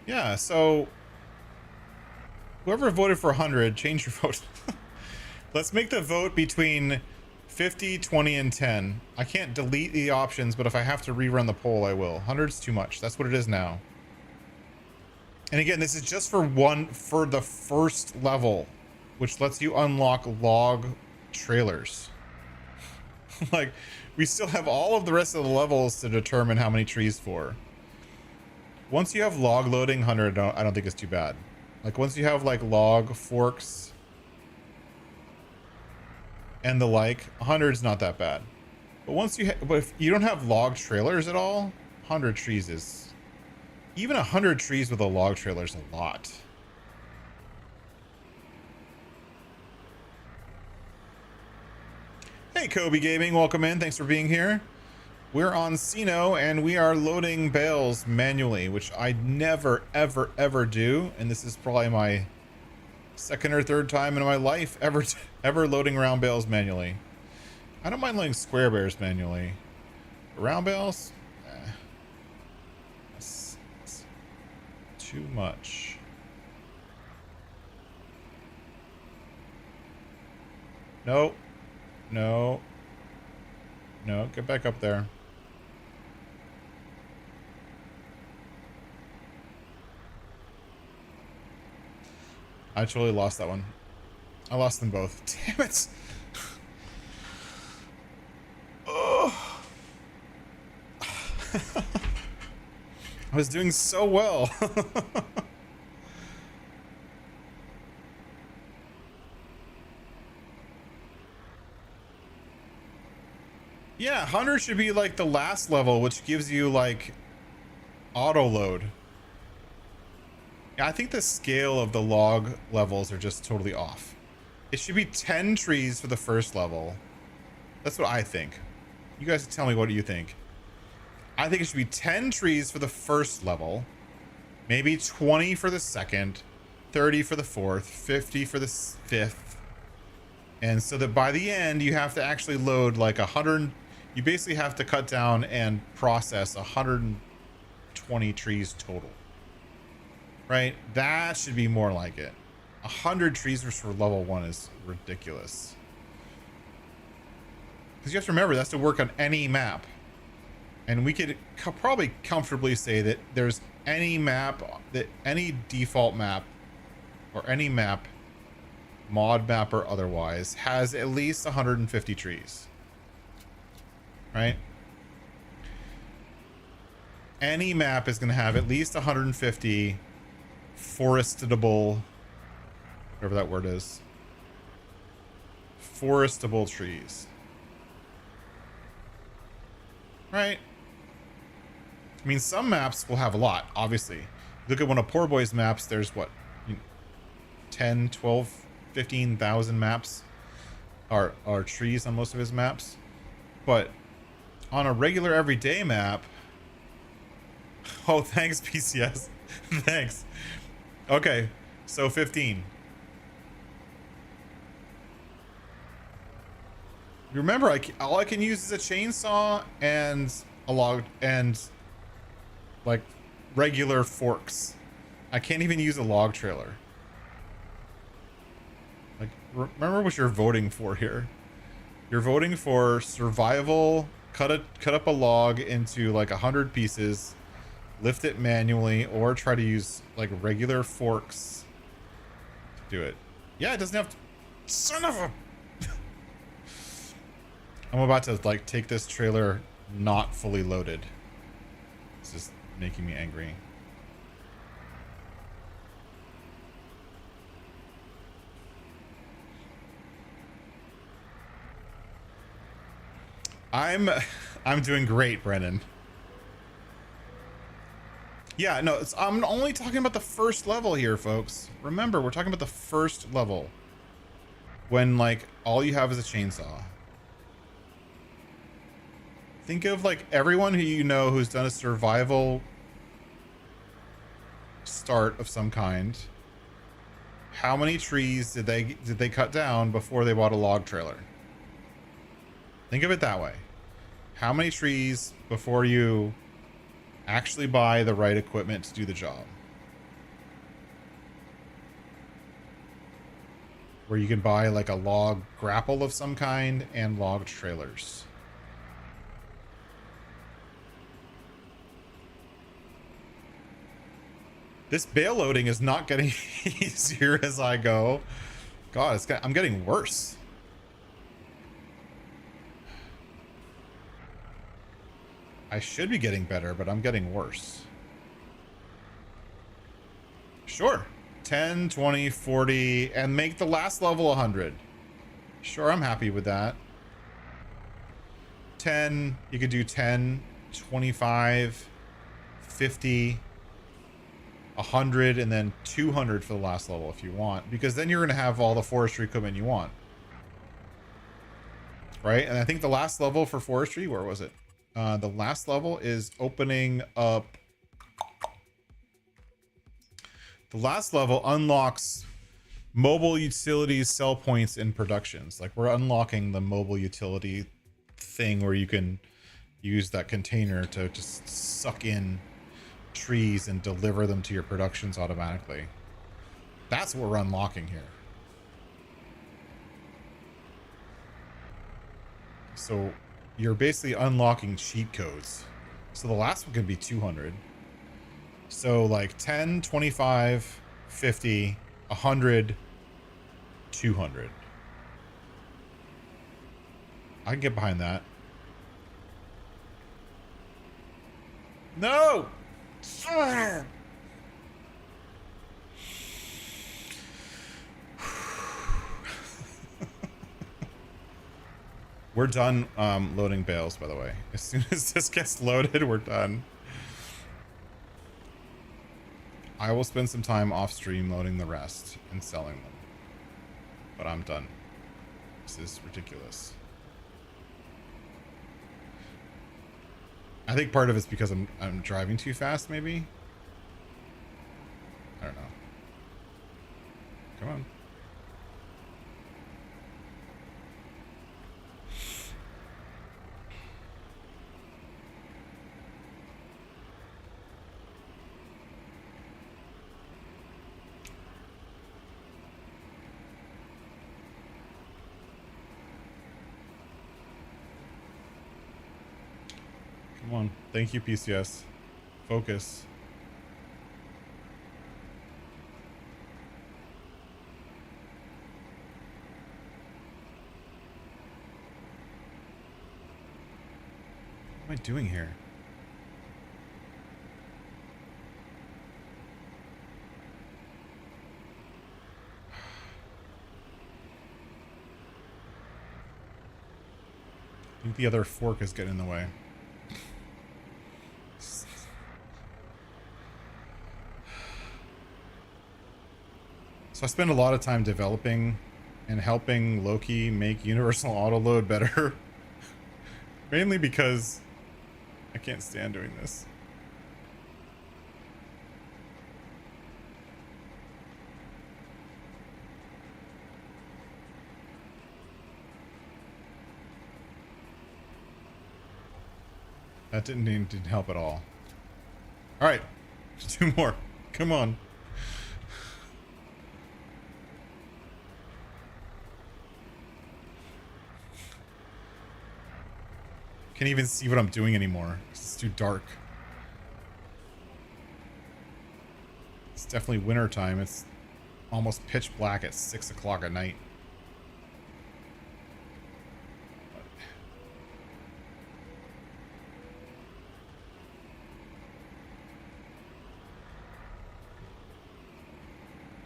A: Yeah, so whoever voted for 100, change your vote. Let's make the vote between 50, 20, and 10. I can't delete the options, but if I have to rerun the poll, I will. 100's too much. That's what it is now. And again, this is just for the first level, which lets you unlock log trailers. Like, we still have all of the rest of the levels to determine how many trees for. Once you have log loading, 100, I don't think it's too bad. Like, once you have like log forks and the like, 100 is not that bad. But once but if you don't have log trailers at all, 100 trees is... Even 100 trees with a log trailer is a lot. Hey, Hey, Kobe Gaming, welcome in. Thanks for being here. We're on Sino and we are loading bales manually, which I never, ever, ever do. And this is probably my second or third time in my life ever loading round bales manually. I don't mind loading square bears manually. But round bales, that's too much. No, no, no, get back up there. I totally lost that one. I lost them both. Damn it. Oh. I was doing so well. Yeah, 100 should be like the last level, which gives you like auto load. Yeah, I think the scale of the log levels are just totally off. It should be 10 trees for the first level. That's what I think. You guys tell me what do you think. I think it should be 10 trees for the first level, maybe 20 for the second, 30 for the fourth, 50 for the fifth. And so that by the end, you have to actually load like 100. You basically have to cut down and process 120 trees total. Right? That should be more like it. 100 trees for level 1 is ridiculous. Because you have to remember, that's to work on any map. And we could probably comfortably say that there's any map, that any default map, or any map, mod map or otherwise, has at least 150 trees. Right? Any map is going to have at least 150 forestable, whatever that word is, forestable trees. Right? I mean, some maps will have a lot, obviously. Look at one of Poor Boy's maps, there's what, 10, 12, 15,000 maps are trees on most of his maps. But on a regular everyday map, oh, thanks, PCS. Thanks. Okay, so 15. Remember, all I can use is a chainsaw and a log and like regular forks. I can't even use a log trailer. Like, remember what you're voting for here. You're voting for survival. Cut up a log into like 100 pieces. Lift it manually, or try to use like regular forks to do it. Yeah, it doesn't have to. Son of a. I'm about to like take this trailer not fully loaded. It's just making me angry. I'm doing great, Brennan. Yeah, no, I'm only talking about the first level here, folks. Remember, we're talking about the first level. When, like, all you have is a chainsaw. Think of, like, everyone who you know who's done a survival start of some kind. How many trees did they cut down before they bought a log trailer? Think of it that way. How many trees before you actually buy the right equipment to do the job? Where you can buy like a log grapple of some kind and log trailers. This bale loading is not getting easier as I go. God, I'm getting worse. I should be getting better, but I'm getting worse. Sure. 10, 20, 40, and make the last level 100. Sure, I'm happy with that. 10, you could do 10, 25, 50, 100, and then 200 for the last level if you want, because then you're going to have all the forestry equipment you want. right? And I think the last level for forestry, where was it? The last level is opening up. The last level unlocks mobile utilities sell points in productions. Like we're unlocking the mobile utility thing where you can use that container to just suck in trees and deliver them to your productions automatically. That's what we're unlocking here. So you're basically unlocking cheat codes. So the last one can be 200. So like 10, 25, 50, 100, 200. I can get behind that. No! We're done loading bales, by the way. As soon as this gets loaded, we're done. I will spend some time off stream loading the rest and selling them. But I'm done. This is ridiculous. I think part of it's because I'm driving too fast, maybe? I don't know. Come on. Come on. Thank you, PCS. Focus. What am I doing here? I think the other fork is getting in the way. So I spend a lot of time developing and helping Loki make universal auto load better. Mainly because I can't stand doing this. That didn't help at all. All right, 2 more. Come on. Can't even see what I'm doing anymore. It's too dark. It's definitely winter time. It's almost pitch black at 6 o'clock at night.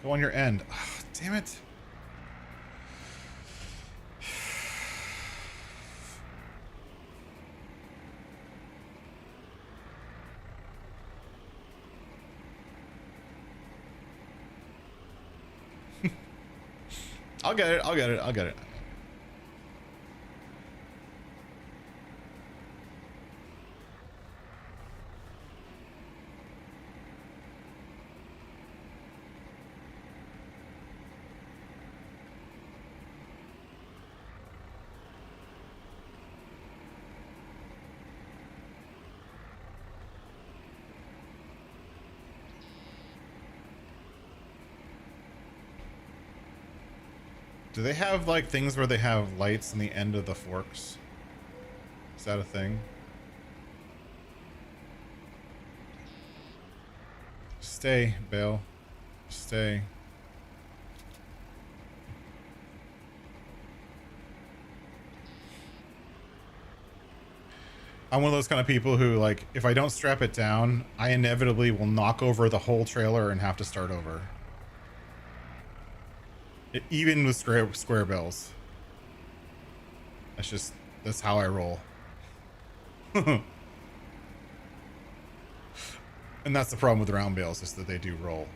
A: Go on your end. Oh, damn it. I'll get it. I'll get it. I'll get it. Do they have like things where they have lights in the end of the forks? Is that a thing? Stay, Bale. Stay. I'm one of those kind of people who, like, if I don't strap it down, I inevitably will knock over the whole trailer and have to start over. Even with square bells. That's how I roll. And that's the problem with round bales, is that they do roll.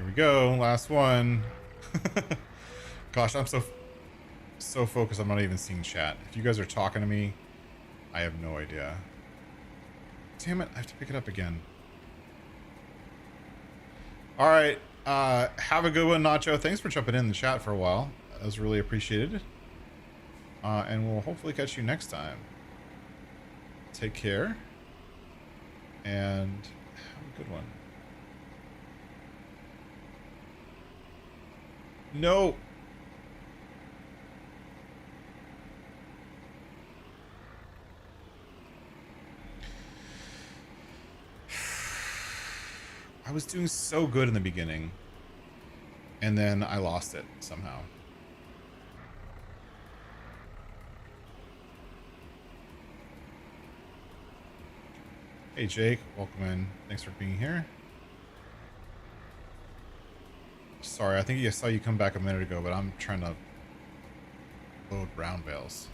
A: Here we go. Last one. Gosh, I'm so focused. I'm not even seeing chat. If you guys are talking to me, I have no idea. Damn it. I have to pick it up again. All right. Have a good one, Nacho. Thanks for jumping in the chat for a while. That was really appreciated. And we'll hopefully catch you next time. Take care. And have a good one. No. I was doing so good in the beginning. And then I lost it somehow. Hey Jake, welcome in. Thanks for being here. Sorry, I think I saw you come back a minute ago, but I'm trying to load brown bales,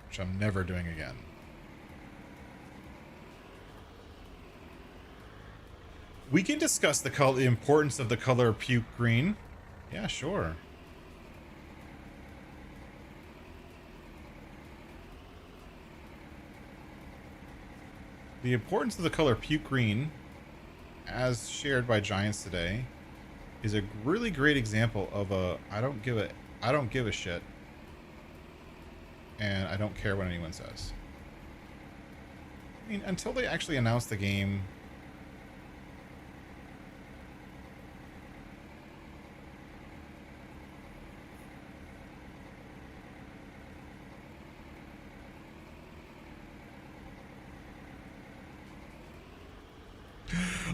A: which I'm never doing again. We can discuss the importance of the color puke green. Yeah, sure. The importance of the color puke green, as shared by Giants today, is a really great example of a I don't give a shit, and I don't care what anyone says. I mean, until they actually announce the game.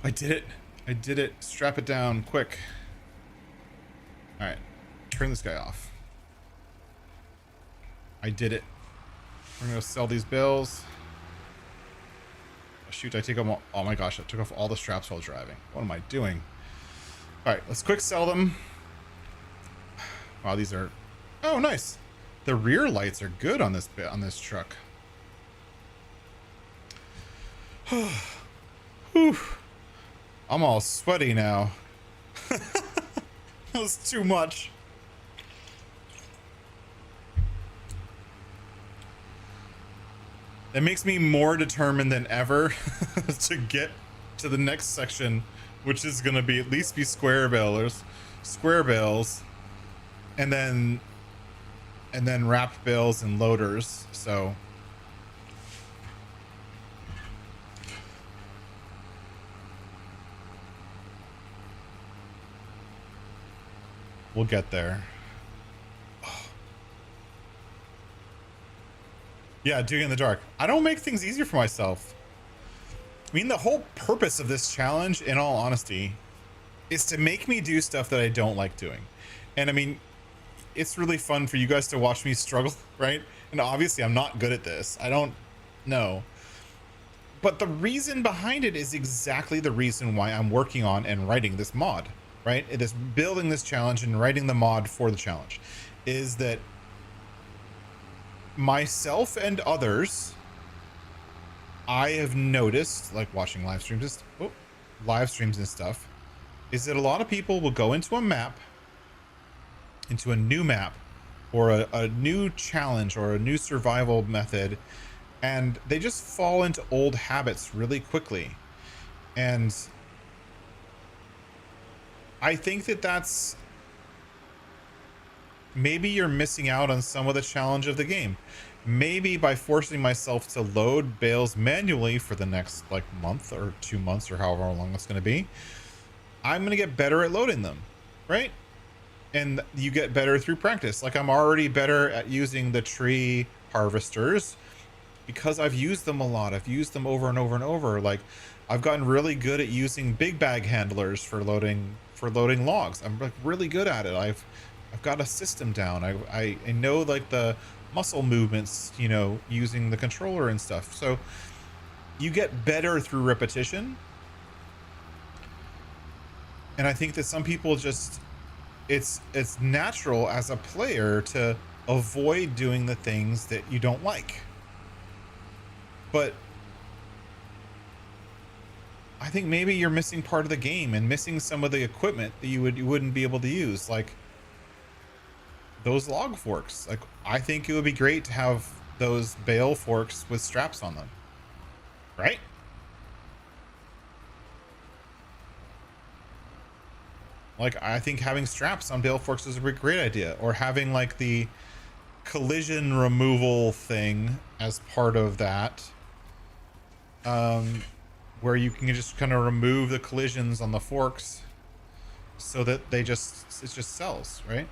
A: I did it. I did it. Strap it down quick. All right. Turn this guy off. I did it. We're going to sell these bills. Oh, shoot, I take them all. Oh my gosh, I took off all the straps while driving. What am I doing? All right, let's quick sell them. Wow, these are... Oh, nice. The rear lights are good on this truck. Whew. I'm all sweaty now. That was too much. It makes me more determined than ever to get to the next section, which is going to be at least be square bales, and then wrapped bales and loaders. So we'll get there. Yeah, doing it in the dark. I don't make things easier for myself. I mean, the whole purpose of this challenge, in all honesty, is to make me do stuff that I don't like doing. And I mean, it's really fun for you guys to watch me struggle, right? And obviously I'm not good at this. I don't know. But the reason behind it is exactly the reason why I'm working on and writing this mod, right? It is building this challenge and writing the mod for the challenge. Is that myself and others, I have noticed, like watching live streams and stuff, is that a lot of people will go into a map, into a new map, or a new challenge or a new survival method, and they just fall into old habits really quickly. And I think that that's maybe you're missing out on some of the challenge of the game. Maybe by forcing myself to load bales manually for the next like month or 2 months or however long it's going to be, I'm going to get better at loading them, right? And you get better through practice. Like I'm already better at using the tree harvesters because I've used them a lot. I've used them over and over and over. Like I've gotten really good at using big bag handlers for loading logs. I'm like really good at it. I've got a system down. I know like the muscle movements, you know, using the controller and stuff. So you get better through repetition. And I think that some people just, it's natural as a player to avoid doing the things that you don't like. But I think maybe you're missing part of the game and missing some of the equipment that you wouldn't be able to use, like those log forks. Like, I think it would be great to have those bale forks with straps on them, right? Like, I think having straps on bale forks is a great idea, or having like the collision removal thing as part of that, where you can just kind of remove the collisions on the forks so that it just sells, right?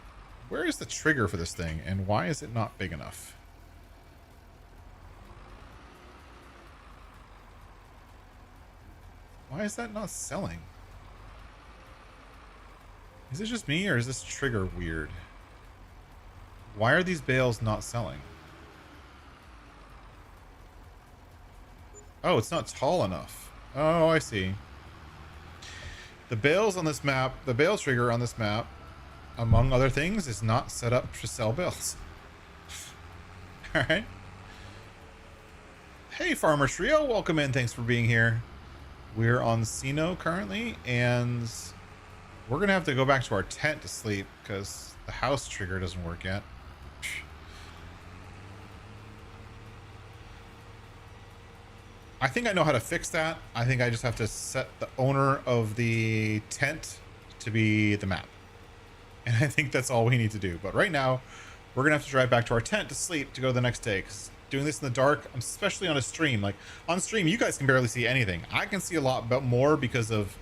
A: Where is the trigger for this thing, and why is it not big enough? Why is that not selling? Is it just me, or is this trigger weird? Why are these bales not selling? Oh, it's not tall enough. Oh, I see. The bales on this map, the bale trigger on this map, among other things, is not set up to sell bales. Alright. Hey, Farmer Trio, welcome in. Thanks for being here. We're on Sino currently, and we're going to have to go back to our tent to sleep because the house trigger doesn't work yet. I think I know how to fix that. I think I just have to set the owner of the tent to be the map. And I think that's all we need to do. But right now, we're going to have to drive back to our tent to sleep to go the next day. Because doing this in the dark, especially on a stream, like on stream, you guys can barely see anything. I can see a lot more because of,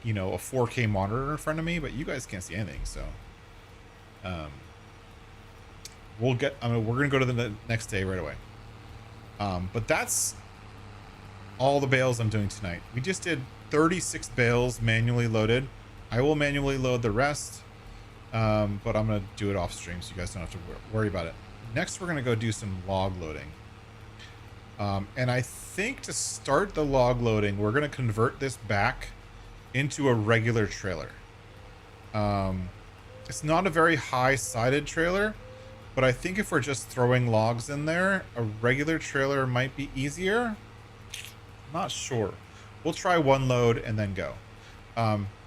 A: you know, a 4K monitor in front of me, but you guys can't see anything. So, we're going to go to the next day right away. But that's all the bales I'm doing tonight. We just did 36 bales manually loaded. I will manually load the rest, but I'm going to do it off stream so you guys don't have to worry about it. Next, we're going to go do some log loading. And I think to start the log loading, we're going to convert this back into a regular trailer. It's not a very high-sided trailer, but I think if we're just throwing logs in there, a regular trailer might be easier. Not sure. We'll try one load and then go.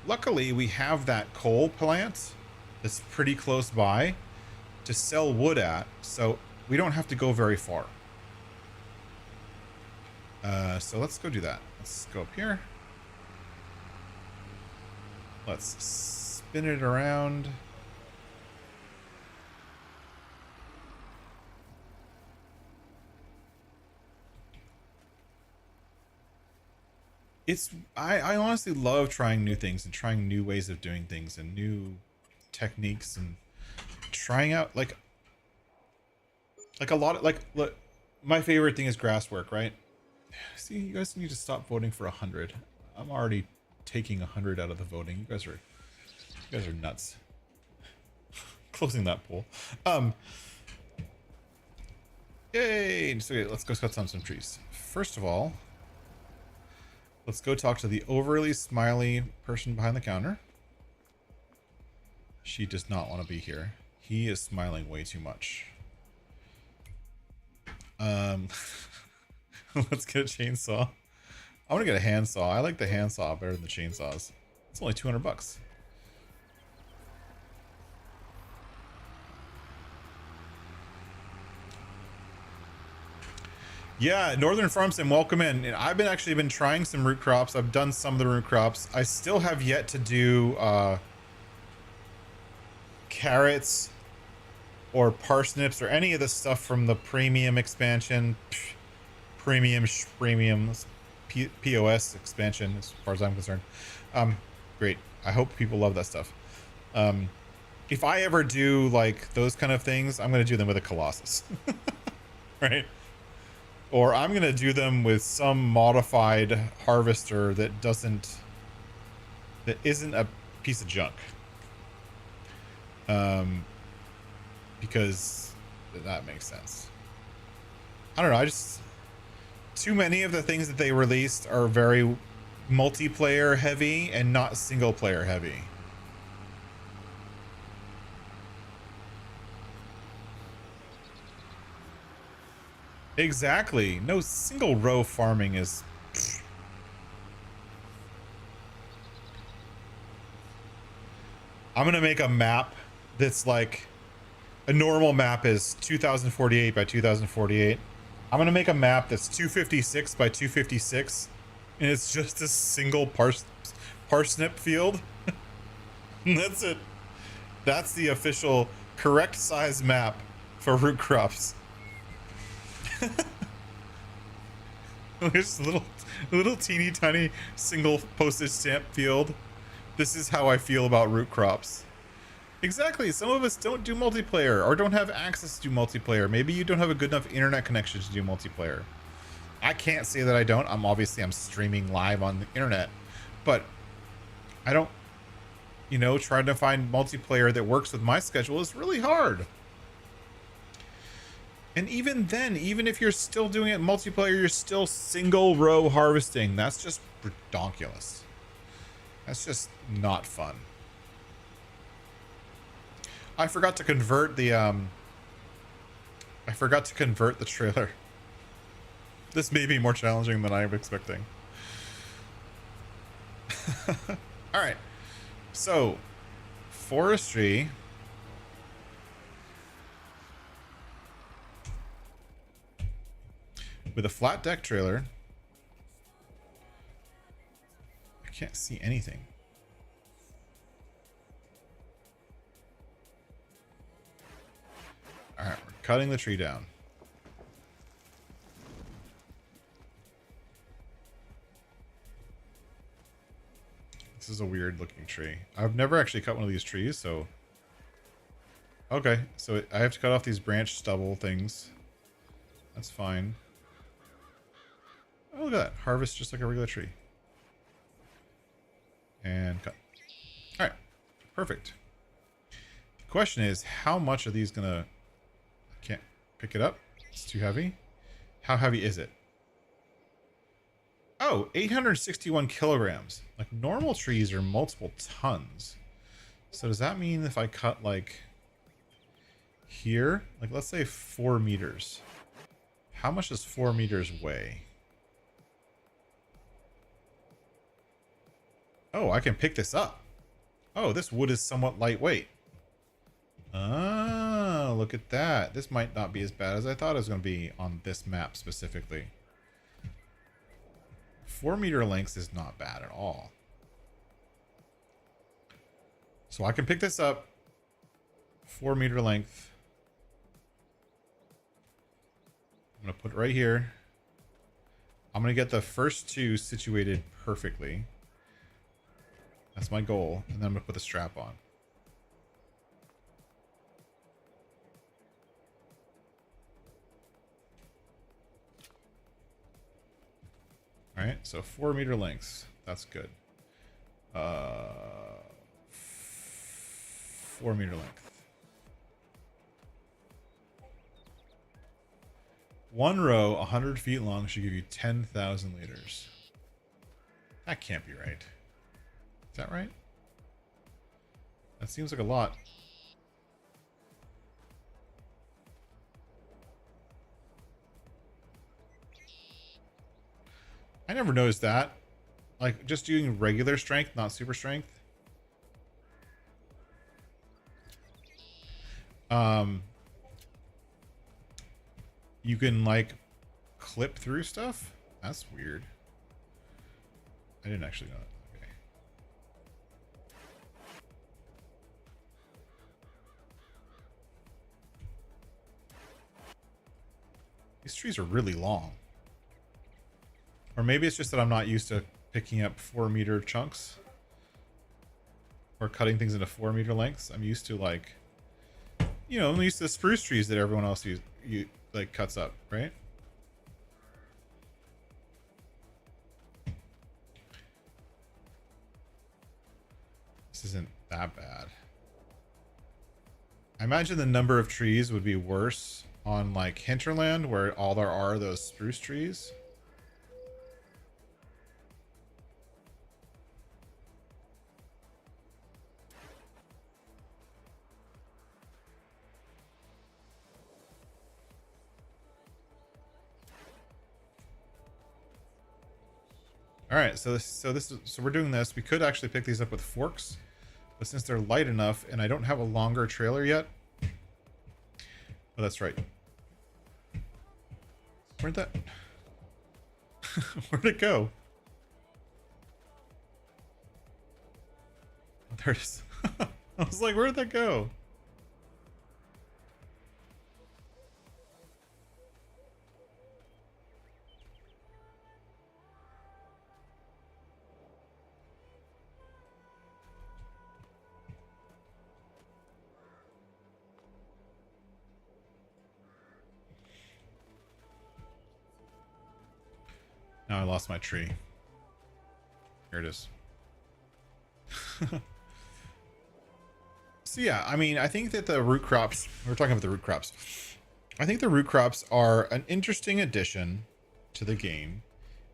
A: Luckily, we have that coal plant that's pretty close by to sell wood at, so we don't have to go very far. So let's go do that. Let's go up here. Let's spin it around. I honestly love trying new things and trying new ways of doing things and new techniques and trying out like a lot of look, my favorite thing is grass work, right? See, you guys need to stop voting for 100. I'm already taking 100 out of the voting. You guys are nuts. Closing that poll. Yay! So let's go cut some trees. First of all, let's go talk to the overly smiley person behind the counter. She does not want to be here. He is smiling way too much. Let's get a chainsaw. I want to get a handsaw. I like the handsaw better than the chainsaws. It's only 200 bucks. Yeah, Northern Farmstead, welcome in. And I've actually been trying some root crops. I've done some of the root crops. I still have yet to do carrots or parsnips or any of the stuff from the premium expansion. Premium POS expansion, as far as I'm concerned. Great. I hope people love that stuff. If I ever do like those kind of things, I'm going to do them with a Colossus. Right? Or I'm going to do them with some modified harvester that isn't a piece of junk. Because that makes sense. I don't know. Too many of the things that they released are very multiplayer heavy and not single player heavy. Exactly. No, single row farming is I'm gonna make a map that's like a normal map is 2048 by 2048. I'm gonna make a map that's 256 by 256, and it's just a single parsnip field. And that's it. That's the official correct size map for root crops. There's a little teeny tiny single postage stamp field. This is how I feel about root crops. Exactly. Some of us don't do multiplayer or don't have access to do multiplayer. Maybe you don't have a good enough internet connection to do multiplayer. I can't say that I don't. I'm streaming live on the internet, but I don't, trying to find multiplayer that works with my schedule is really hard. And even then, even if you're still doing it multiplayer, you're still single row harvesting. That's just redonkulous. That's just not fun. I forgot to convert the trailer. This may be more challenging than I was expecting. All right. So, forestry. With a flat deck trailer. I can't see anything. All right, we're cutting the tree down. This is a weird looking tree. I've never actually cut one of these trees, so... Okay, so I have to cut off these branch stubble things. That's fine. Oh, look at that. Harvest just like a regular tree. And cut. Alright, perfect. The question is, how much are these gonna... I can't pick it up. It's too heavy. How heavy is it? Oh, 861 kilograms. Like, normal trees are multiple tons. So does that mean if I cut, like, here? Like, let's say 4 meters. How much does 4 meters weigh? Oh, I can pick this up. Oh, this wood is somewhat lightweight. Ah, look at that. This might not be as bad as I thought it was going to be on this map specifically. 4 meter lengths is not bad at all. So I can pick this up. 4 meter length. I'm going to put it right here. I'm going to get the first two situated perfectly. That's my goal. And then I'm going to put the strap on. All right, so 4 meter lengths. That's good. 4 meter length. One row, 100 feet long, should give you 10,000 liters. That can't be right. Is that right? That seems like a lot. I never noticed that. Like, just doing regular strength, not super strength. You can, like, clip through stuff? That's weird. I didn't actually know that. Okay. These trees are really long. Or maybe it's just that I'm not used to picking up 4 meter chunks. Or cutting things into 4 meter lengths. I'm used to, like... You know, I'm used to the spruce trees that everyone else like cuts up, right? This isn't that bad. I imagine the number of trees would be worse on like hinterland where all there are those spruce trees. All right, so we're doing this. We could actually pick these up with forks, But since they're light enough and I don't have a longer trailer yet. Oh, that's right. Where'd that... Where'd it go? Oh, there it is. I was like, where did that go? Now I lost my tree. Here it is. So yeah, I mean, I think that the root crops, we're talking about the root crops. I think the root crops are an interesting addition to the game.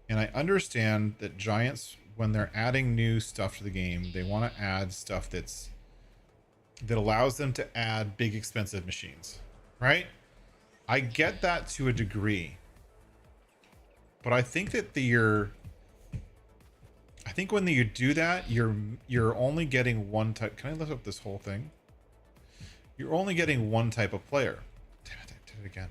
A: And I understand that Giants, when they're adding new stuff to the game, they want to add stuff that allows them to add big expensive machines, right? I get that to a degree. But I think that I think when you do that, you're only getting one type. Can I lift up this whole thing? You're only getting one type of player. Damn it, I did it again.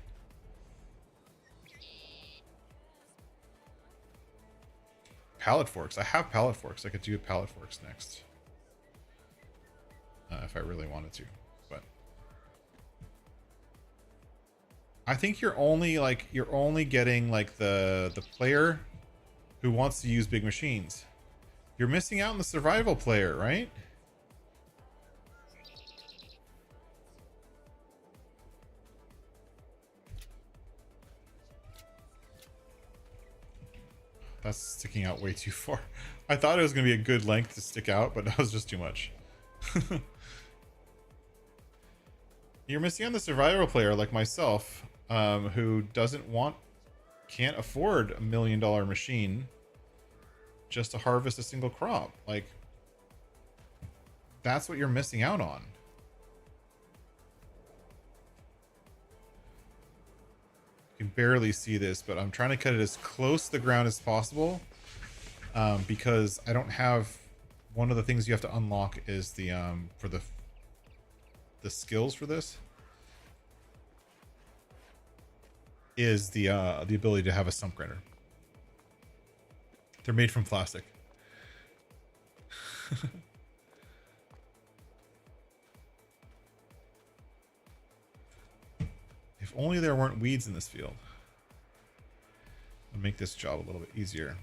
A: Pallet forks. I have pallet forks. I could do pallet forks next. If I really wanted to. But I think you're only getting like the player who wants to use big machines. You're missing out on the survival player, right? That's sticking out way too far. I thought it was going to be a good length to stick out, but that was just too much. You're missing on the survival player like myself, who can't afford $1 million machine just to harvest a single crop. Like, that's what you're missing out on. You can barely see this, but I'm trying to cut it as close to the ground as possible, because I don't have... One of the things you have to unlock is the for the skills for this is the ability to have a stump grinder. They're made from plastic. If only there weren't weeds in this field. It'll make this job a little bit easier.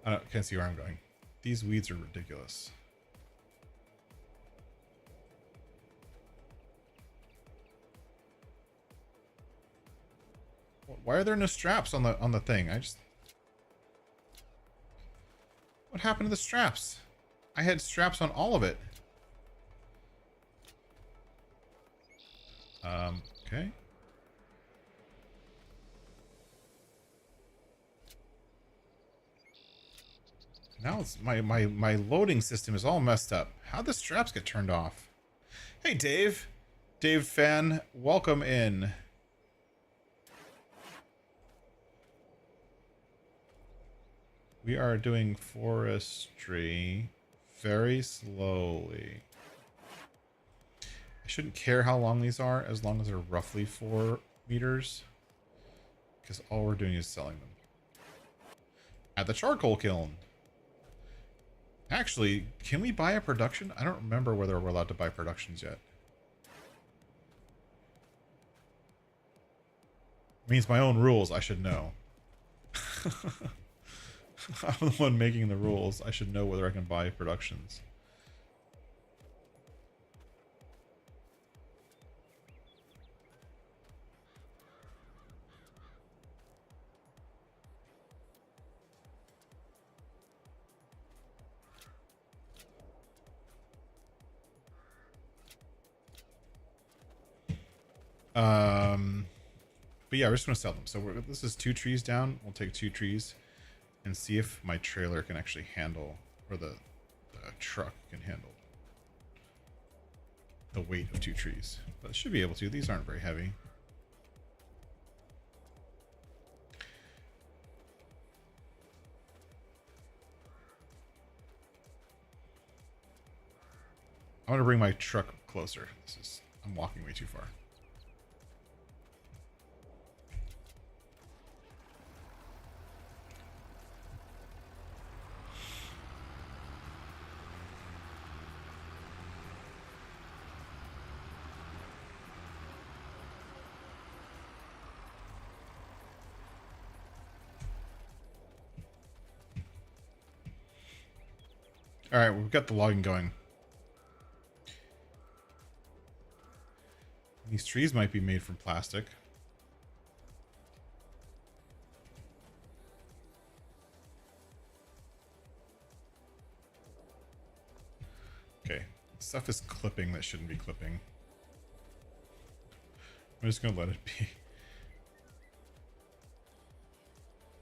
A: I can't see where I'm going. These weeds are ridiculous. Why are there no straps on the thing? What happened to the straps? I had straps on all of it. Okay. Now it's my loading system is all messed up. How'd the straps get turned off? Hey, Dave. Dave fan, welcome in. We are doing forestry very slowly. I shouldn't care how long these are, as long as they're roughly 4 meters. Because all we're doing is selling them. At the charcoal kiln. Actually, can we buy a production? I don't remember whether we're allowed to buy productions yet. It means my own rules, I should know. I'm the one making the rules. I should know whether I can buy productions. But yeah, we're just gonna sell them. So this is 2 trees down. We'll take 2 trees. and see if my trailer can actually handle, or the truck can handle the weight of 2 trees. But it should be able to. These aren't very heavy. I'm gonna bring my truck closer. I'm walking way too far. All right, we've got the logging going. These trees might be made from plastic. Okay, stuff is clipping that shouldn't be clipping. I'm just gonna let it be.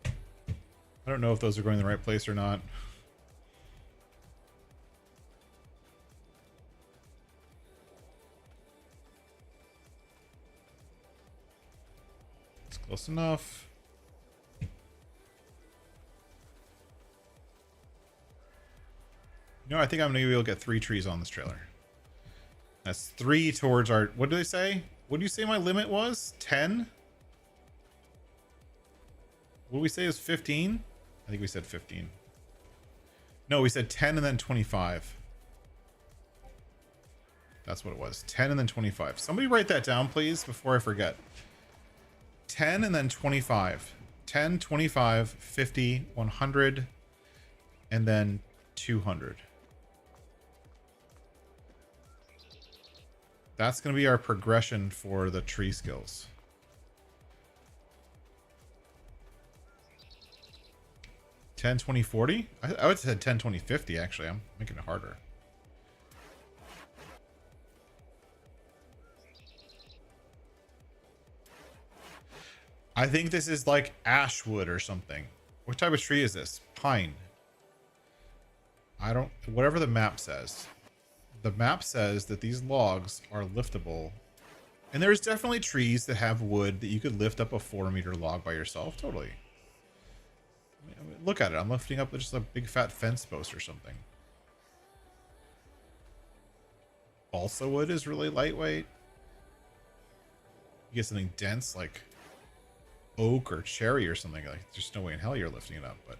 A: I don't know if those are going in the right place or not. It's close enough. You know, I think I'm gonna be able to get 3 trees on this trailer. That's 3 towards our, what do they say? What do you say my limit was? 10? What did we say is 15? I think we said 15. No, we said 10 and then 25. That's what it was. 10 and then 25. Somebody write that down, please, before I forget. 10 and then 25. 10, 25, 50, 100, and then 200. That's going to be our progression for the tree skills. $10, 20, 40? I would have said 10, 20, 50, actually. I'm making it harder. I think this is like ash wood or something. What type of tree is this? Pine. I don't... Whatever the map says. The map says that these logs are liftable. And there's definitely trees that have wood that you could lift up a 4-meter log by yourself. Totally. I mean, look at it. I'm lifting up just a big fat fence post or something. Balsa wood is really lightweight. You get something dense like oak or cherry or something. Like, there's no way in hell you're lifting it up, but...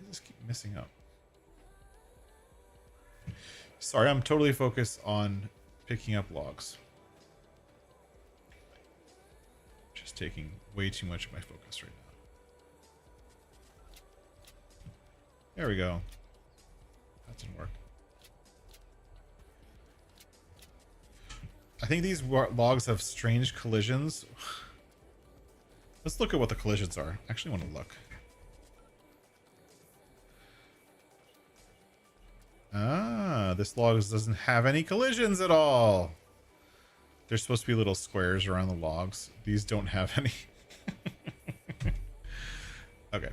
A: Just keep messing up. Sorry, I'm totally focused on picking up logs. Just taking way too much of my focus right now. There we go. That didn't work. I think these logs have strange collisions. Let's look at what the collisions are. I actually want to look. Ah, this log doesn't have any collisions at all. There's supposed to be little squares around the logs. These don't have any. Okay.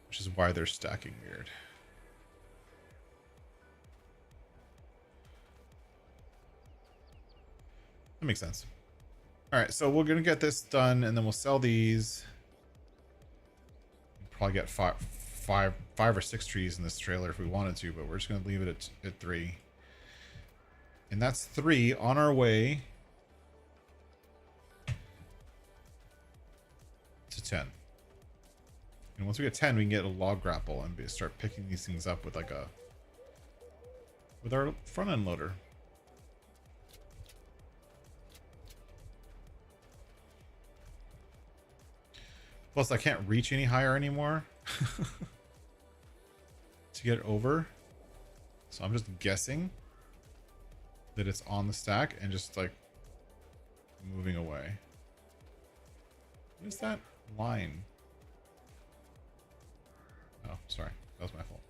A: Which is why they're stacking weird. That makes sense. All right, so we're going to get this done and then we'll sell these. Probably get five or six trees in this trailer if we wanted to, but we're just going to leave it at 3. And that's 3 on our way to 10. And once we get 10, we can get a log grapple and start picking these things up with with our front end loader. Plus, I can't reach any higher anymore to get over. So I'm just guessing that it's on the stack and just like moving away. What is that line? Oh, sorry. That was my fault.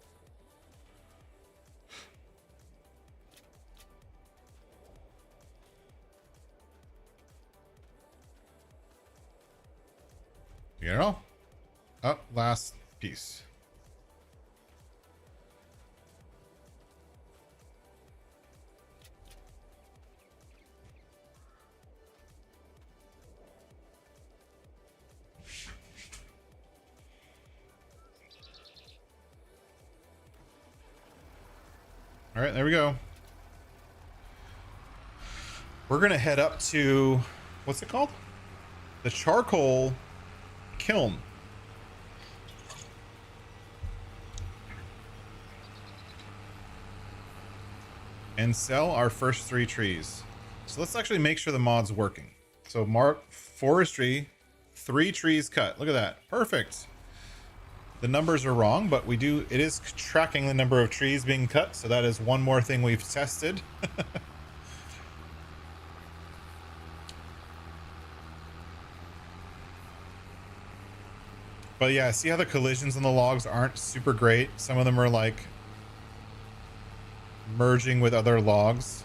A: You get it all? Oh, last piece. All right, there we go. We're gonna head up to, what's it called? The charcoal kiln. And sell our first 3 trees. So let's actually make sure the mod's working. So mark forestry, 3 trees cut. Look at that, perfect. The numbers are wrong, but it is tracking the number of trees being cut. So that is one more thing we've tested. But yeah, see how the collisions on the logs aren't super great? Some of them are like merging with other logs.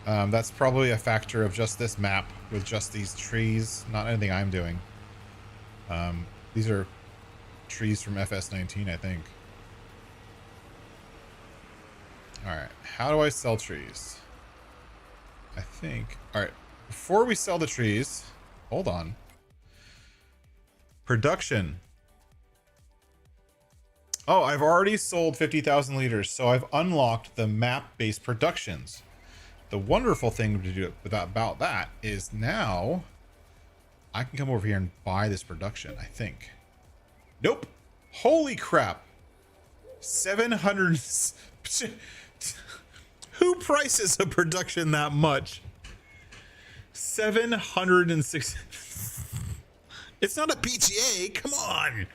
A: That's probably a factor of just this map with just these trees, not anything I'm doing. These are trees from FS19, I think. All right, how do I sell trees? I think, all right, before we sell the trees, hold on. Production. Oh, I've already sold 50,000 liters, so I've unlocked the map-based productions. The wonderful thing to do about that is now I can come over here and buy this production, I think. Nope. Holy crap. 700. Who prices a production that much? 706. It's not a PGA. Come on.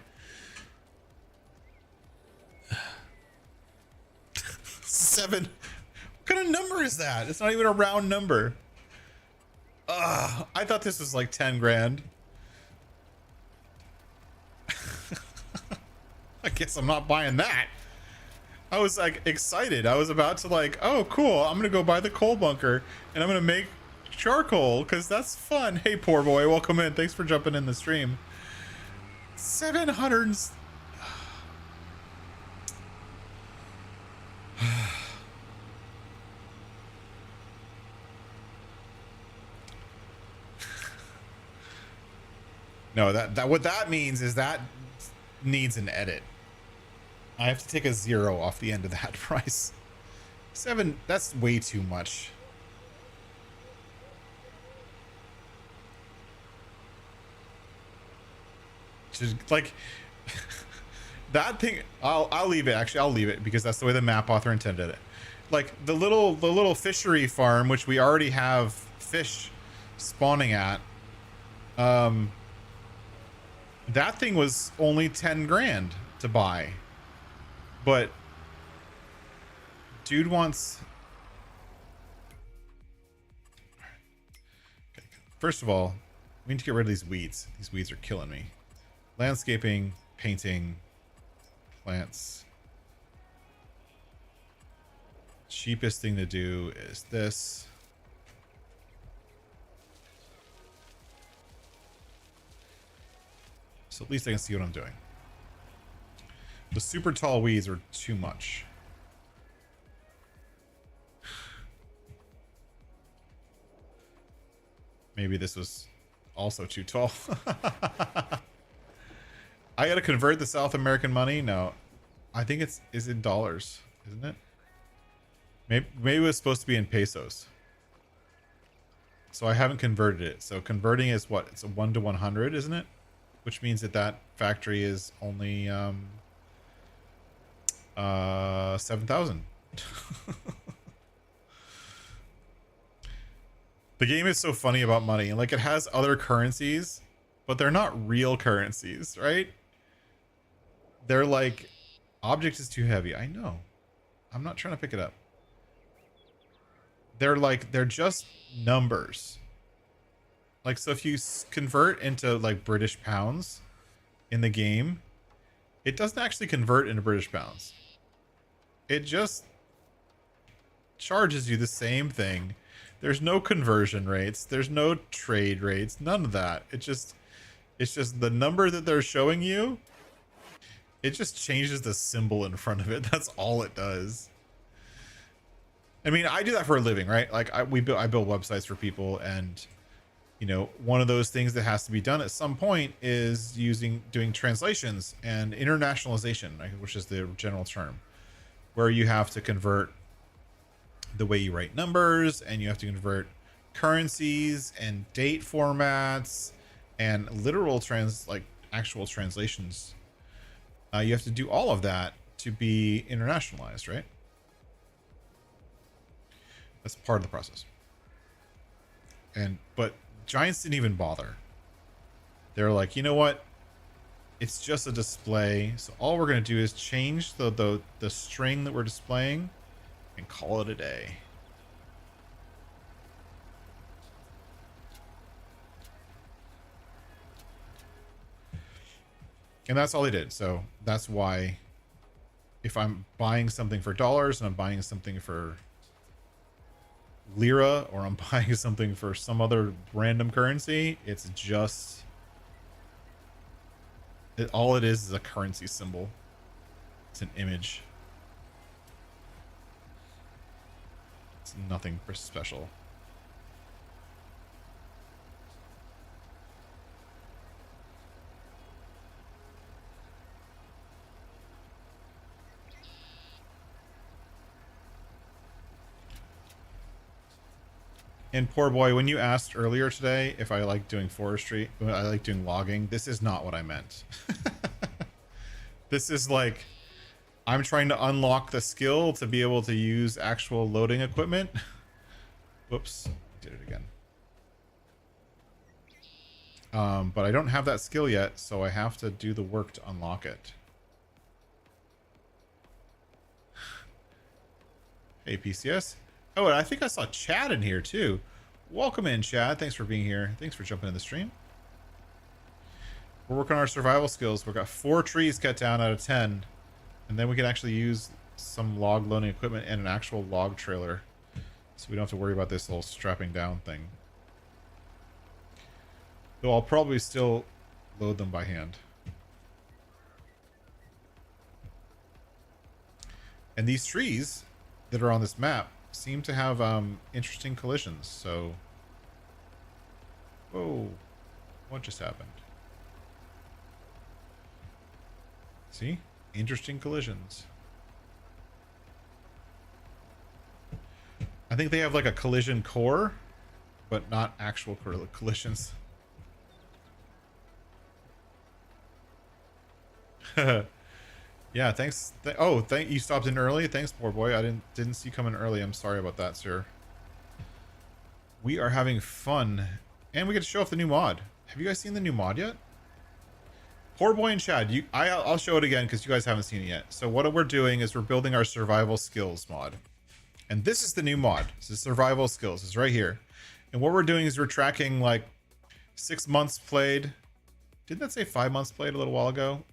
A: 7. What kind of number is that? It's not even a round number. I thought this was like 10 grand. I guess I'm not buying that. I was like excited. I was about to like, oh cool, I'm gonna go buy the coal bunker and I'm gonna make charcoal because that's fun. Hey poor boy, welcome in. Thanks for jumping in the stream. 700. No, that what that means is that needs an edit. I have to take a 0 off the end of that price. 7, that's way too much. Just like that thing, I'll leave it. Actually, I'll leave it because that's the way the map author intended it. Like the little fishery farm, which we already have fish spawning at. That thing was only 10 grand to buy. But dude wants. Okay. First of all, we need to get rid of these weeds. These weeds are killing me. Landscaping, painting, plants. Cheapest thing to do is this. So at least I can see what I'm doing. The super tall weeds are too much. Maybe this was also too tall. I gotta convert the South American money? No. I think is in dollars, isn't it? Maybe it was supposed to be in pesos. So I haven't converted it. So converting is what? It's a 1 to 100, isn't it? Which means that factory is only 7,000. The game is so funny about money. Like, it has other currencies, but they're not real currencies, right? They're like, object is too heavy. I know. I'm not trying to pick it up. They're just numbers. Like, so if you convert into like British pounds in the game, it doesn't actually convert into British pounds. It just charges you the same thing. There's no conversion rates. There's no trade rates. None of that. It just It's just the number that they're showing you. It just changes the symbol in front of it. That's all it does. I mean, I do that for a living, right? Like I build websites for people, and you know, one of those things that has to be done at some point is doing translations and internationalization, right? Which is the general term, where you have to convert the way you write numbers, and you have to convert currencies and date formats and literal actual translations. You have to do all of that to be internationalized, right? That's part of the process. But Giants didn't even bother. They're like, you know what? It's just a display. So all we're going to do is change the string that we're displaying and call it a day. And that's all they did. So that's why if I'm buying something for dollars and I'm buying something for lira, or I'm buying something for some other random currency, it's just all it is a currency symbol. It's an image. It's nothing special. And poor boy, when you asked earlier today if I like doing forestry, I like doing logging, this is not what I meant. This is like, I'm trying to unlock the skill to be able to use actual loading equipment. Whoops, did it again. But I don't have that skill yet, so I have to do the work to unlock it. Hey, PCS. Oh, and I think I saw Chad in here too. Welcome in, Chad. Thanks for being here. Thanks for jumping in the stream. We're working on our survival skills. We've got 4 trees cut down out of 10. And then we can actually use some log loading equipment and an actual log trailer. So we don't have to worry about this little strapping down thing. Though I'll probably still load them by hand. And these trees that are on this map seem to have interesting collisions. So, whoa, what just happened? See, interesting collisions. I think they have like a collision core, but not actual collisions. Yeah, thanks. Thank you stopped in early. Thanks, poor boy. I didn't see you coming early. I'm sorry about that, sir. We are having fun, and we get to show off the new mod. Have you guys seen the new mod yet? Poor boy and Chad, I'll show it again because you guys haven't seen it yet. So what we're doing is we're building our survival skills mod, and this is the new mod. This is survival skills. It's right here, and what we're doing is we're tracking like 6 months played. Didn't that say 5 months played a little while ago?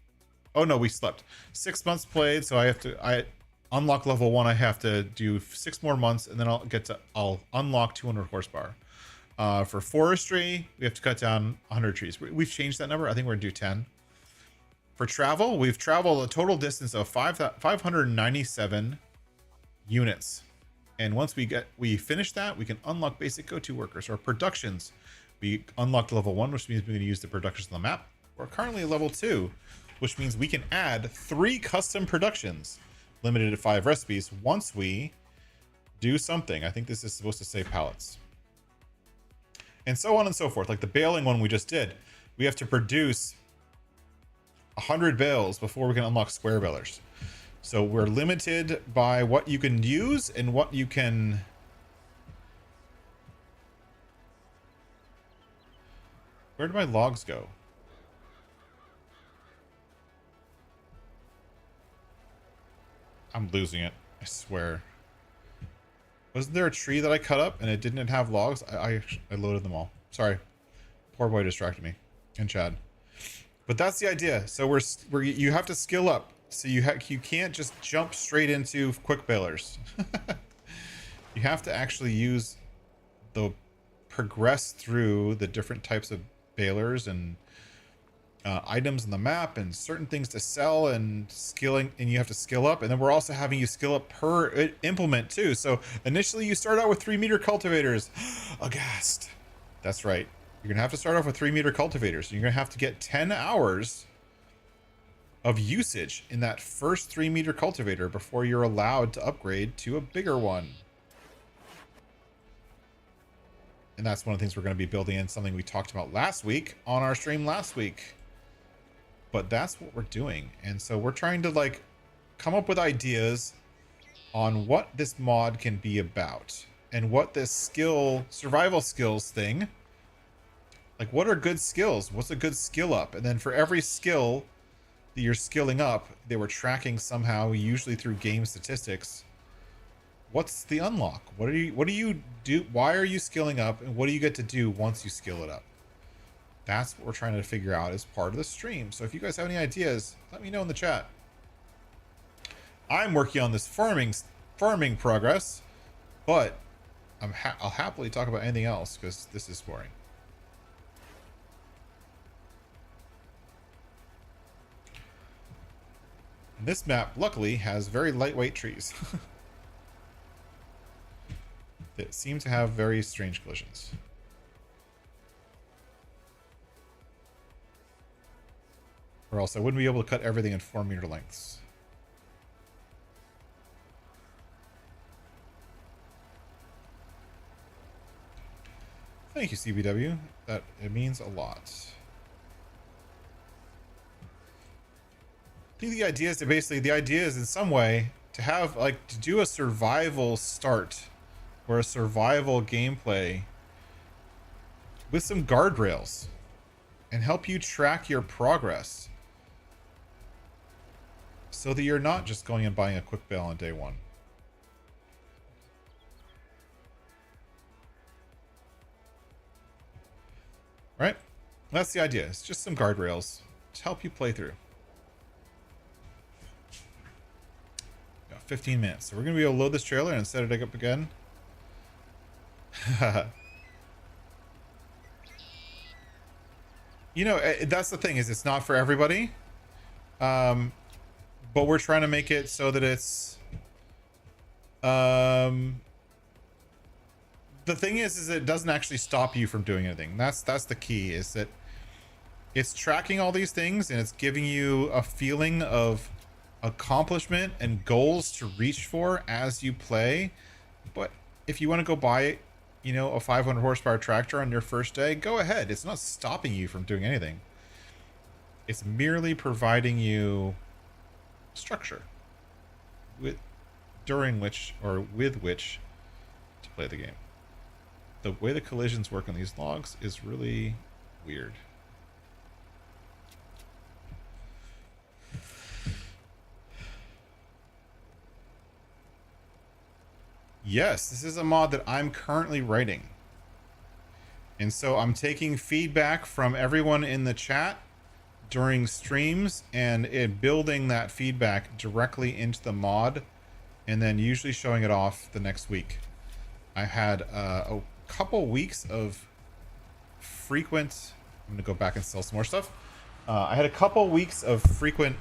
A: Oh no, we slept. 6 months played, so I unlock level 1. I have to do 6 more months, and then I'll unlock 200 horsepower. For forestry, we have to cut down 100 trees. We've changed that number. I think we're gonna do 10. For travel, we've traveled a total distance of 597 units. And once we finish that, we can unlock basic go-to workers or productions. We unlocked level 1, which means we're going to use the productions on the map. We're currently at level 2, which means we can add 3 custom productions, limited to 5 recipes, once we do something. I think this is supposed to say pallets. And so on and so forth. Like the baling one we just did, we have to produce 100 bales before we can unlock square balers. So we're limited by what you can use and what you can... Where did my logs go? I'm losing it, I swear. Wasn't there a tree that I cut up and it didn't have logs? I loaded them all. Sorry. Poor boy distracted me. And Chad. But that's the idea. So you have to skill up. So you can't just jump straight into quick balers. You have to actually use progress through the different types of balers and items in the map and certain things to sell and skilling, and you have to skill up. And then we're also having you skill up per implement too. So initially you start out with 3-meter cultivators. Aghast. That's right. You're gonna have to start off with 3-meter cultivators. You're gonna have to get 10 hours of usage in that first 3-meter cultivator before you're allowed to upgrade to a bigger one. And that's one of the things we're going to be building in, something we talked about last week on our stream last week. But that's what we're doing. And so we're trying to like come up with ideas on what this mod can be about and what this survival skills thing, like what are good skills? What's a good skill up? And then for every skill that you're skilling up, they were tracking somehow, usually through game statistics. What's the unlock? What do you do? Why are you skilling up, and what do you get to do once you skill it up? That's what we're trying to figure out as part of the stream. So if you guys have any ideas, let me know in the chat. I'm working on this farming progress, but I'll happily talk about anything else because this is boring. This map, luckily, has very lightweight trees that seem to have very strange collisions. Or else I wouldn't be able to cut everything in 4-meter lengths. Thank you, CBW. It means a lot. I think the idea is in some way to have to do a survival start or a survival gameplay with some guardrails and help you track your progress so that you're not just going and buying a quick bale on day one. Right? That's the idea. It's just some guardrails to help you play through. 15 minutes. So we're going to be able to load this trailer and set it up again. You know, that's the thing, is it's not for everybody. But we're trying to make it so that it's... The thing is it doesn't actually stop you from doing anything. That's the key, is that it's tracking all these things and it's giving you a feeling of accomplishment and goals to reach for as you play. But if you want to go buy, you know, a 500 horsepower tractor on your first day, go ahead. It's not stopping you from doing anything. It's merely providing you structure with which to play the game. The way the collisions work on these logs is really weird. Yes, this is a mod that I'm currently writing. And so I'm taking feedback from everyone in the chat during streams and building that feedback directly into the mod and then usually showing it off the next week. I had a couple weeks of frequent... I'm going to go back and sell some more stuff. I had a couple weeks of frequent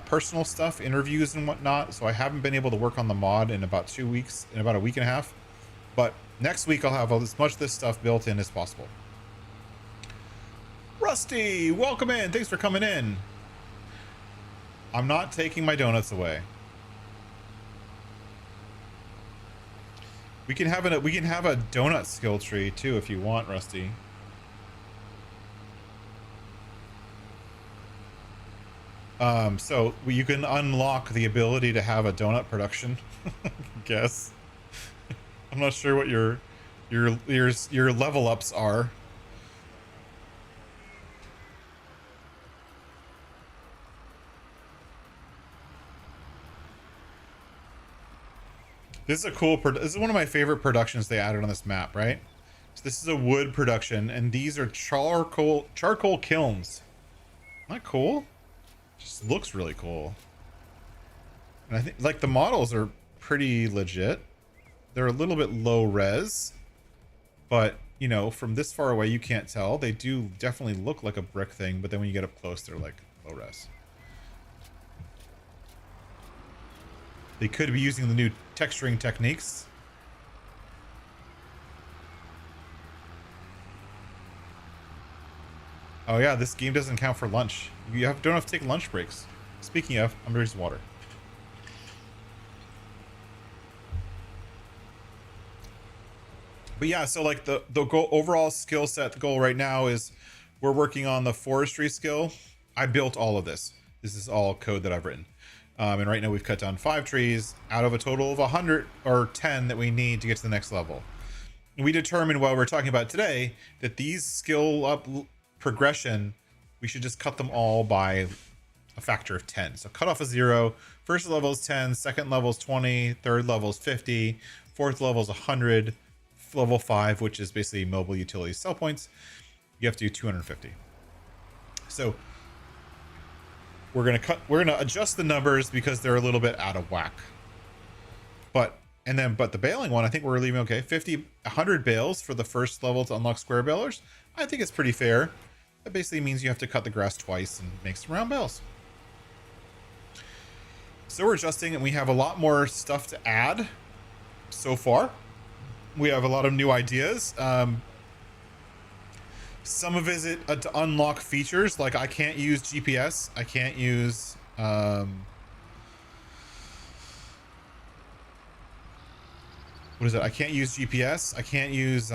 A: personal stuff, interviews and whatnot, so I haven't been able to work on the mod in about 2 weeks, in about a week and a half. But next week I'll have as much of this stuff built in as possible. Rusty, welcome in. Thanks for coming in. I'm not taking my donuts away. We can have a donut skill tree too if you want, Rusty. So you can unlock the ability to have a donut production. I guess. I'm not sure what your level ups are. This is a cool. This is one of my favorite productions they added on this map, right? So this is a wood production, and these are charcoal kilns. Isn't that cool? Just looks really cool. And I think like the models are pretty legit. They're a little bit low res, but you know, from this far away, you can't tell. They do definitely look like a brick thing, but then when you get up close, they're like low res. They could be using the new texturing techniques. Oh yeah, this game doesn't count for lunch. You don't have to take lunch breaks. Speaking of, I'm gonna some water. But yeah, so like the goal, overall skill set goal right now is we're working on the forestry skill. I built all of this. This is all code that I've written. And right now we've cut down 5 trees out of a total of 100 or 10 that we need to get to the next level. And we determined while we're talking about today that these skill up progression, we should just cut them all by a factor of 10. So cut off a 0. First level is 10, second level is 20, third level is 50, fourth level is 100, level 5, which is basically mobile utility sell points, you have to do 250. So we're gonna adjust the numbers because they're a little bit out of whack. But the baling one, I think we're leaving okay. 100 bales for the first level to unlock square balers. I think it's pretty fair. That basically means you have to cut the grass twice and make some round bales. So we're adjusting, and we have a lot more stuff to add so far. We have a lot of new ideas. Some of it to unlock features, like I can't use GPS. I can't use what is it? I can't use GPS. I can't use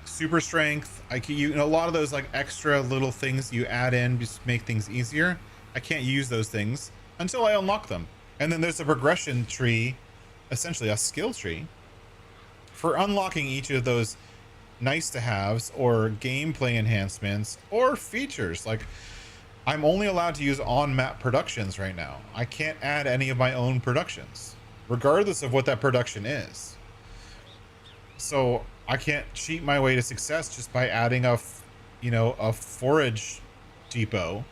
A: super strength. I can, you know, a lot of those like extra little things you add in just make things easier. I can't use those things until I unlock them. And then there's a progression tree, essentially a skill tree, for unlocking each of those nice to haves or gameplay enhancements or features. Like I'm only allowed to use on map productions right now. I can't add any of my own productions, regardless of what that production is. So I can't cheat my way to success just by adding a forage depot,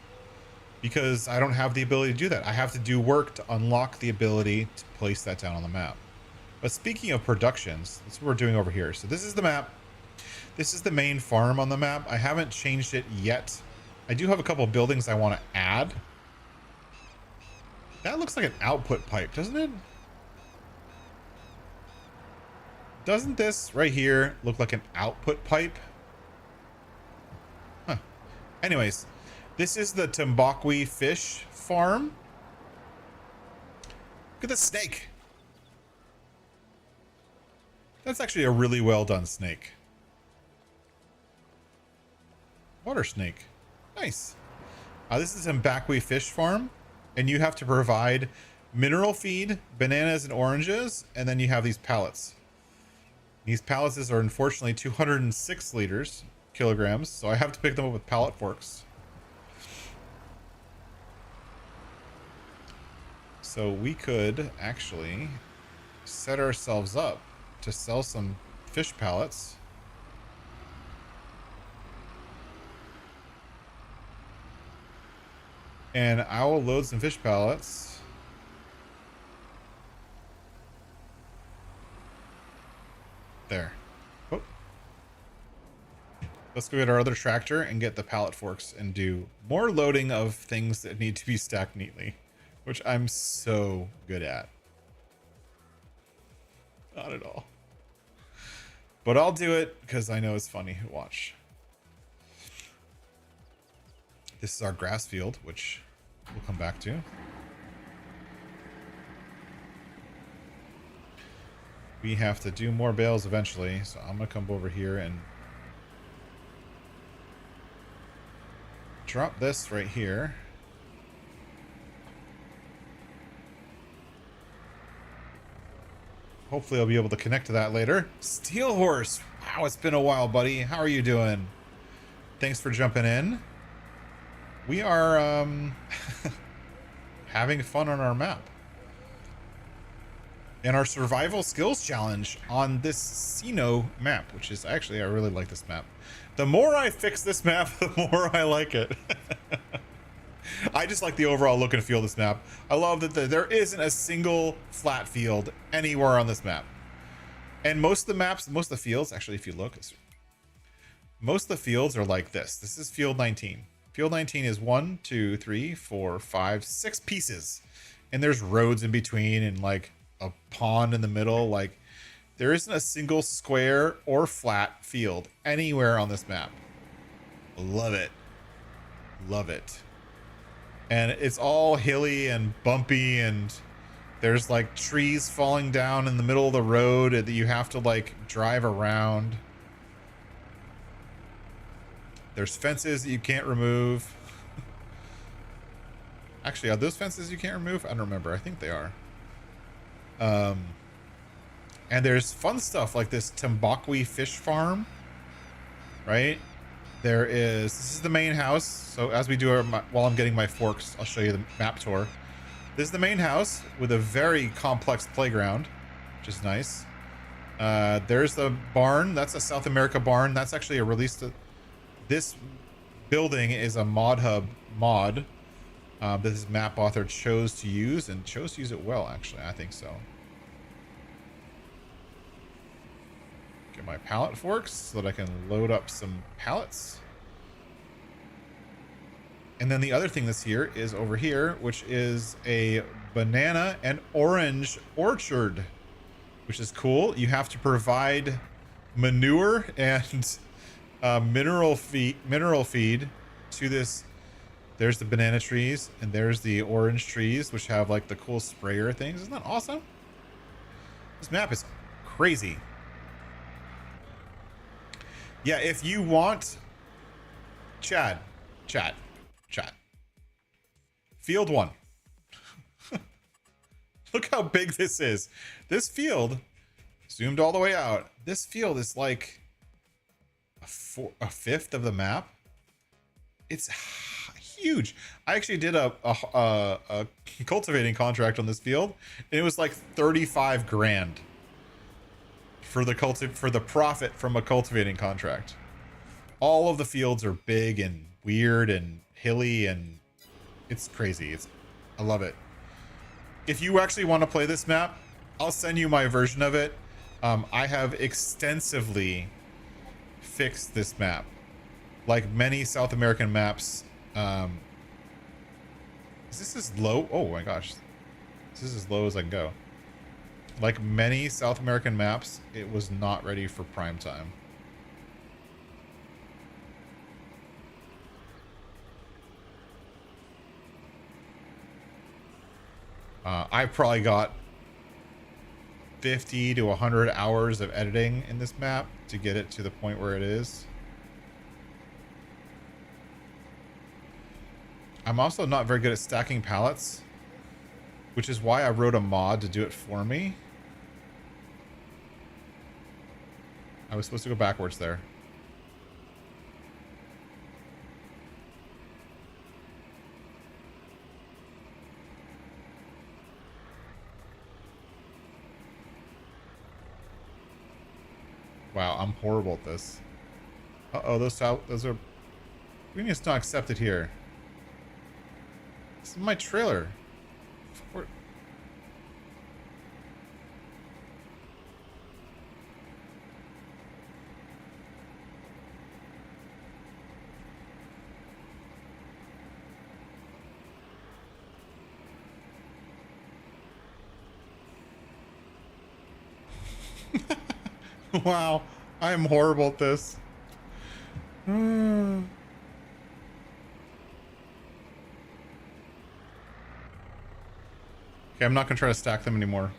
A: because I don't have the ability to do that. I have to do work to unlock the ability to place that down on the map. But speaking of productions, that's what we're doing over here. So this is the map. This is the main farm on the map. I haven't changed it yet. I do have a couple of buildings I want to add. That looks like an output pipe, doesn't it? Doesn't this right here look like an output pipe? Huh. Anyways, this is the Tambaqui fish farm. Look at the snake. That's actually a really well done snake. Water snake. Nice. This is Tambaqui fish farm, and you have to provide mineral feed, bananas and oranges, and then you have these pallets. These pallets are unfortunately 206 kilograms, so I have to pick them up with pallet forks. So we could actually set ourselves up to sell some fish pallets. And I will load some fish pallets. There. Oh. Let's go get our other tractor and get the pallet forks and do more loading of things that need to be stacked neatly, which I'm so good at. Not at all. But I'll do it because I know it's funny. Watch. This is our grass field, which we'll come back to. We have to do more bales eventually, so I'm gonna come over here and drop this right here. Hopefully I'll be able to connect to that later. Steel Horse! Wow, it's been a while, buddy. How are you doing? Thanks for jumping in. We are having fun on our map. And our survival skills challenge on this Sino map, which is actually, I really like this map. The more I fix this map, the more I like it. I just like the overall look and feel of this map. I love that there isn't a single flat field anywhere on this map. And most of the maps, most of the fields, actually, if you look, most of the fields are like this. This is field 19. Field 19 is 1, 2, 3, 4, 5, 6 pieces. And there's roads in between and like a pond in the middle. Like there isn't a single square or flat field anywhere on this map. Love it. Love it. And it's all hilly and bumpy, and there's like trees falling down in the middle of the road that you have to like drive around. There's fences that you can't remove. Actually, are those fences you can't remove? I don't remember. I think they are. And there's fun stuff like this Timbuktu fish farm, right? This is the main house. So as we do while I'm getting my forks, I'll show you the map tour. This is the main house with a very complex playground, which is nice. There's the barn. That's a South America barn. That's actually a release. This building is a modhub mod that this map author chose to use, and chose to use it well, actually. I think so. Get my pallet forks so that I can load up some pallets. And then the other thing that's here is over here, which is a banana and orange orchard, which is cool. You have to provide manure and mineral feed to this. There's the banana trees and there's the orange trees, which have like the cool sprayer things. Isn't that awesome? This map is crazy. Yeah, if you want, Chad. Field 1. Look how big this is. This field, zoomed all the way out, this field is like a fifth of the map. It's huge. I actually did a cultivating contract on this field, and it was like 35 grand for the profit from a cultivating contract. All of the fields are big and weird and hilly, and it's crazy. I love it. If you actually want to play this map, I'll send you my version of it. I have extensively fixed this map. Like many South American maps. Is this as low? Oh my gosh. This is as low as I can go. Like many South American maps, it was not ready for prime time. I've probably got 50 to 100 hours of editing in this map to get it to the point where it is. I'm also not very good at stacking pallets, which is why I wrote a mod to do it for me. I was supposed to go backwards there. Wow, I'm horrible at this. Uh-oh, those are... We need to not accept it here. This is my trailer. Wow, I am horrible at this. Okay, I'm not gonna try to stack them anymore.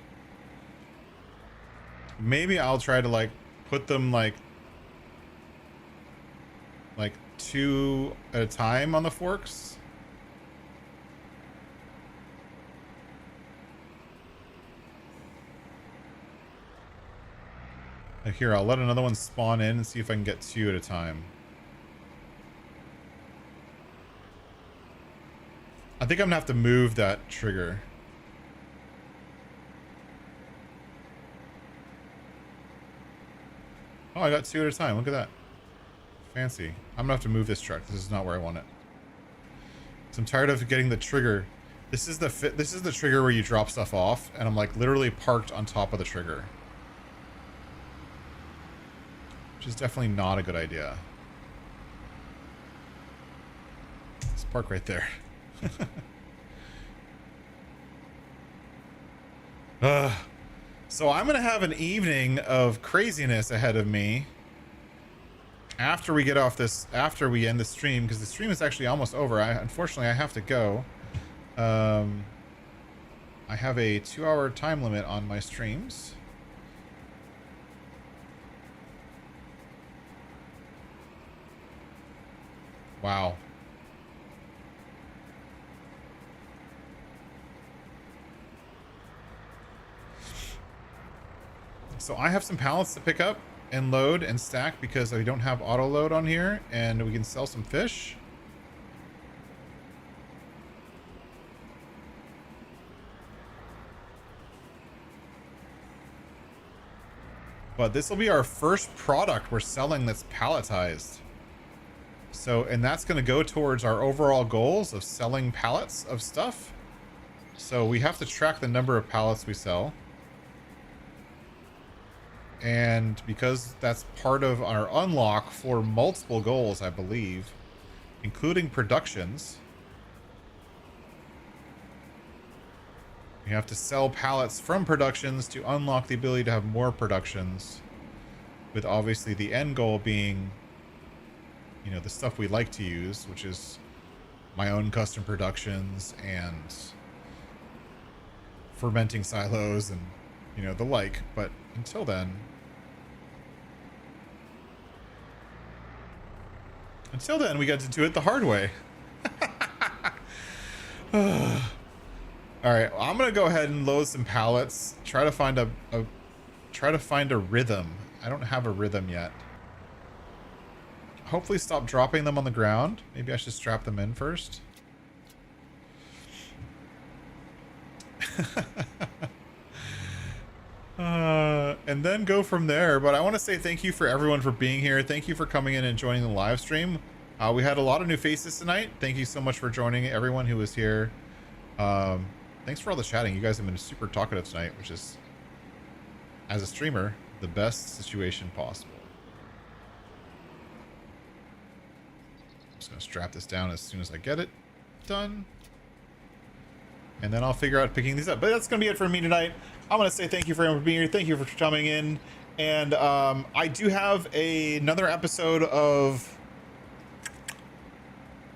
A: Maybe I'll try to like put them like 2 at a time on the forks. Here, I'll let another one spawn in and see if I can get 2 at a time. I think I'm gonna have to move that trigger. Oh, I got 2 at a time. Look at that. Fancy. I'm gonna have to move this truck. This is not where I want it. So I'm tired of getting the trigger. This is the trigger where you drop stuff off, and I'm like literally parked on top of the trigger. which is definitely not a good idea. Let's park right there. So I'm gonna have an evening of craziness ahead of me after we get off this, after we end the stream, because the stream is actually almost over. Unfortunately I have to go. I have a 2-hour time limit on my streams. Wow. So I have some pallets to pick up and load and stack because we don't have auto load on here, and we can sell some fish. But this will be our first product we're selling that's palletized. So, and that's going to go towards our overall goals of selling pallets of stuff. So we have to track the number of pallets we sell. And because that's part of our unlock for multiple goals, I believe, including productions, we have to sell pallets from productions to unlock the ability to have more productions, with obviously the end goal being, you know, the stuff we like to use, which is my own custom productions and fermenting silos and, you know, the like. But until then, we get to do it the hard way. All right, well, I'm gonna go ahead and load some pallets. Try to find a rhythm. I don't have a rhythm yet. Hopefully stop dropping them on the ground. Maybe I should strap them in first. And then go from there. But I want to say thank you for everyone for being here. Thank you for coming in and joining the live stream. We had a lot of new faces tonight. Thank you so much for joining, everyone who was here. Thanks for all the chatting. You guys have been super talkative tonight, which is, as a streamer, the best situation possible. I'm just going to strap this down as soon as I get it done. And then I'll figure out picking these up. But that's going to be it for me tonight. I'm going to say thank you for everyone for being here. Thank you for coming in. And I do have another episode of...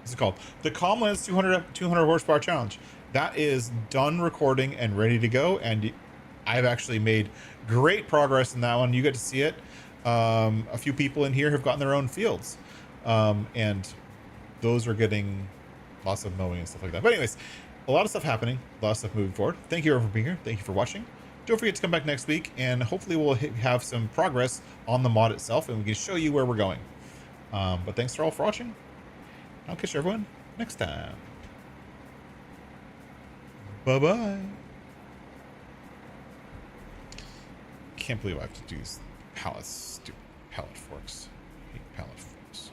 A: What's it called? The Comlands 200 horsepower challenge. That is done recording and ready to go. And I've actually made great progress in that one. You get to see it. A few people in here have gotten their own fields. And those are getting lots of mowing and stuff like that. But anyways, a lot of stuff happening, a lot of stuff moving forward. Thank you everyone for being here. Thank you for watching. Don't forget to come back next week, and hopefully we'll have some progress on the mod itself, and we can show you where we're going. But thanks for all for watching. I'll catch everyone next time. Bye-bye. Can't believe I have to do these pallets. Stupid pallet forks. I hate pallet forks.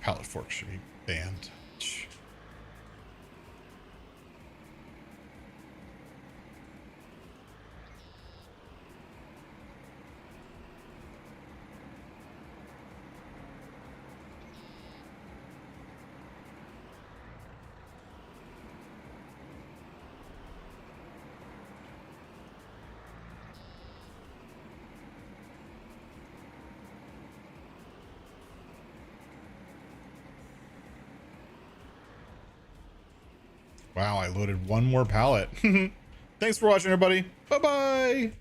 A: Pallet forks should be banned. Wow, I loaded one more pallet. Thanks for watching, everybody. Bye-bye.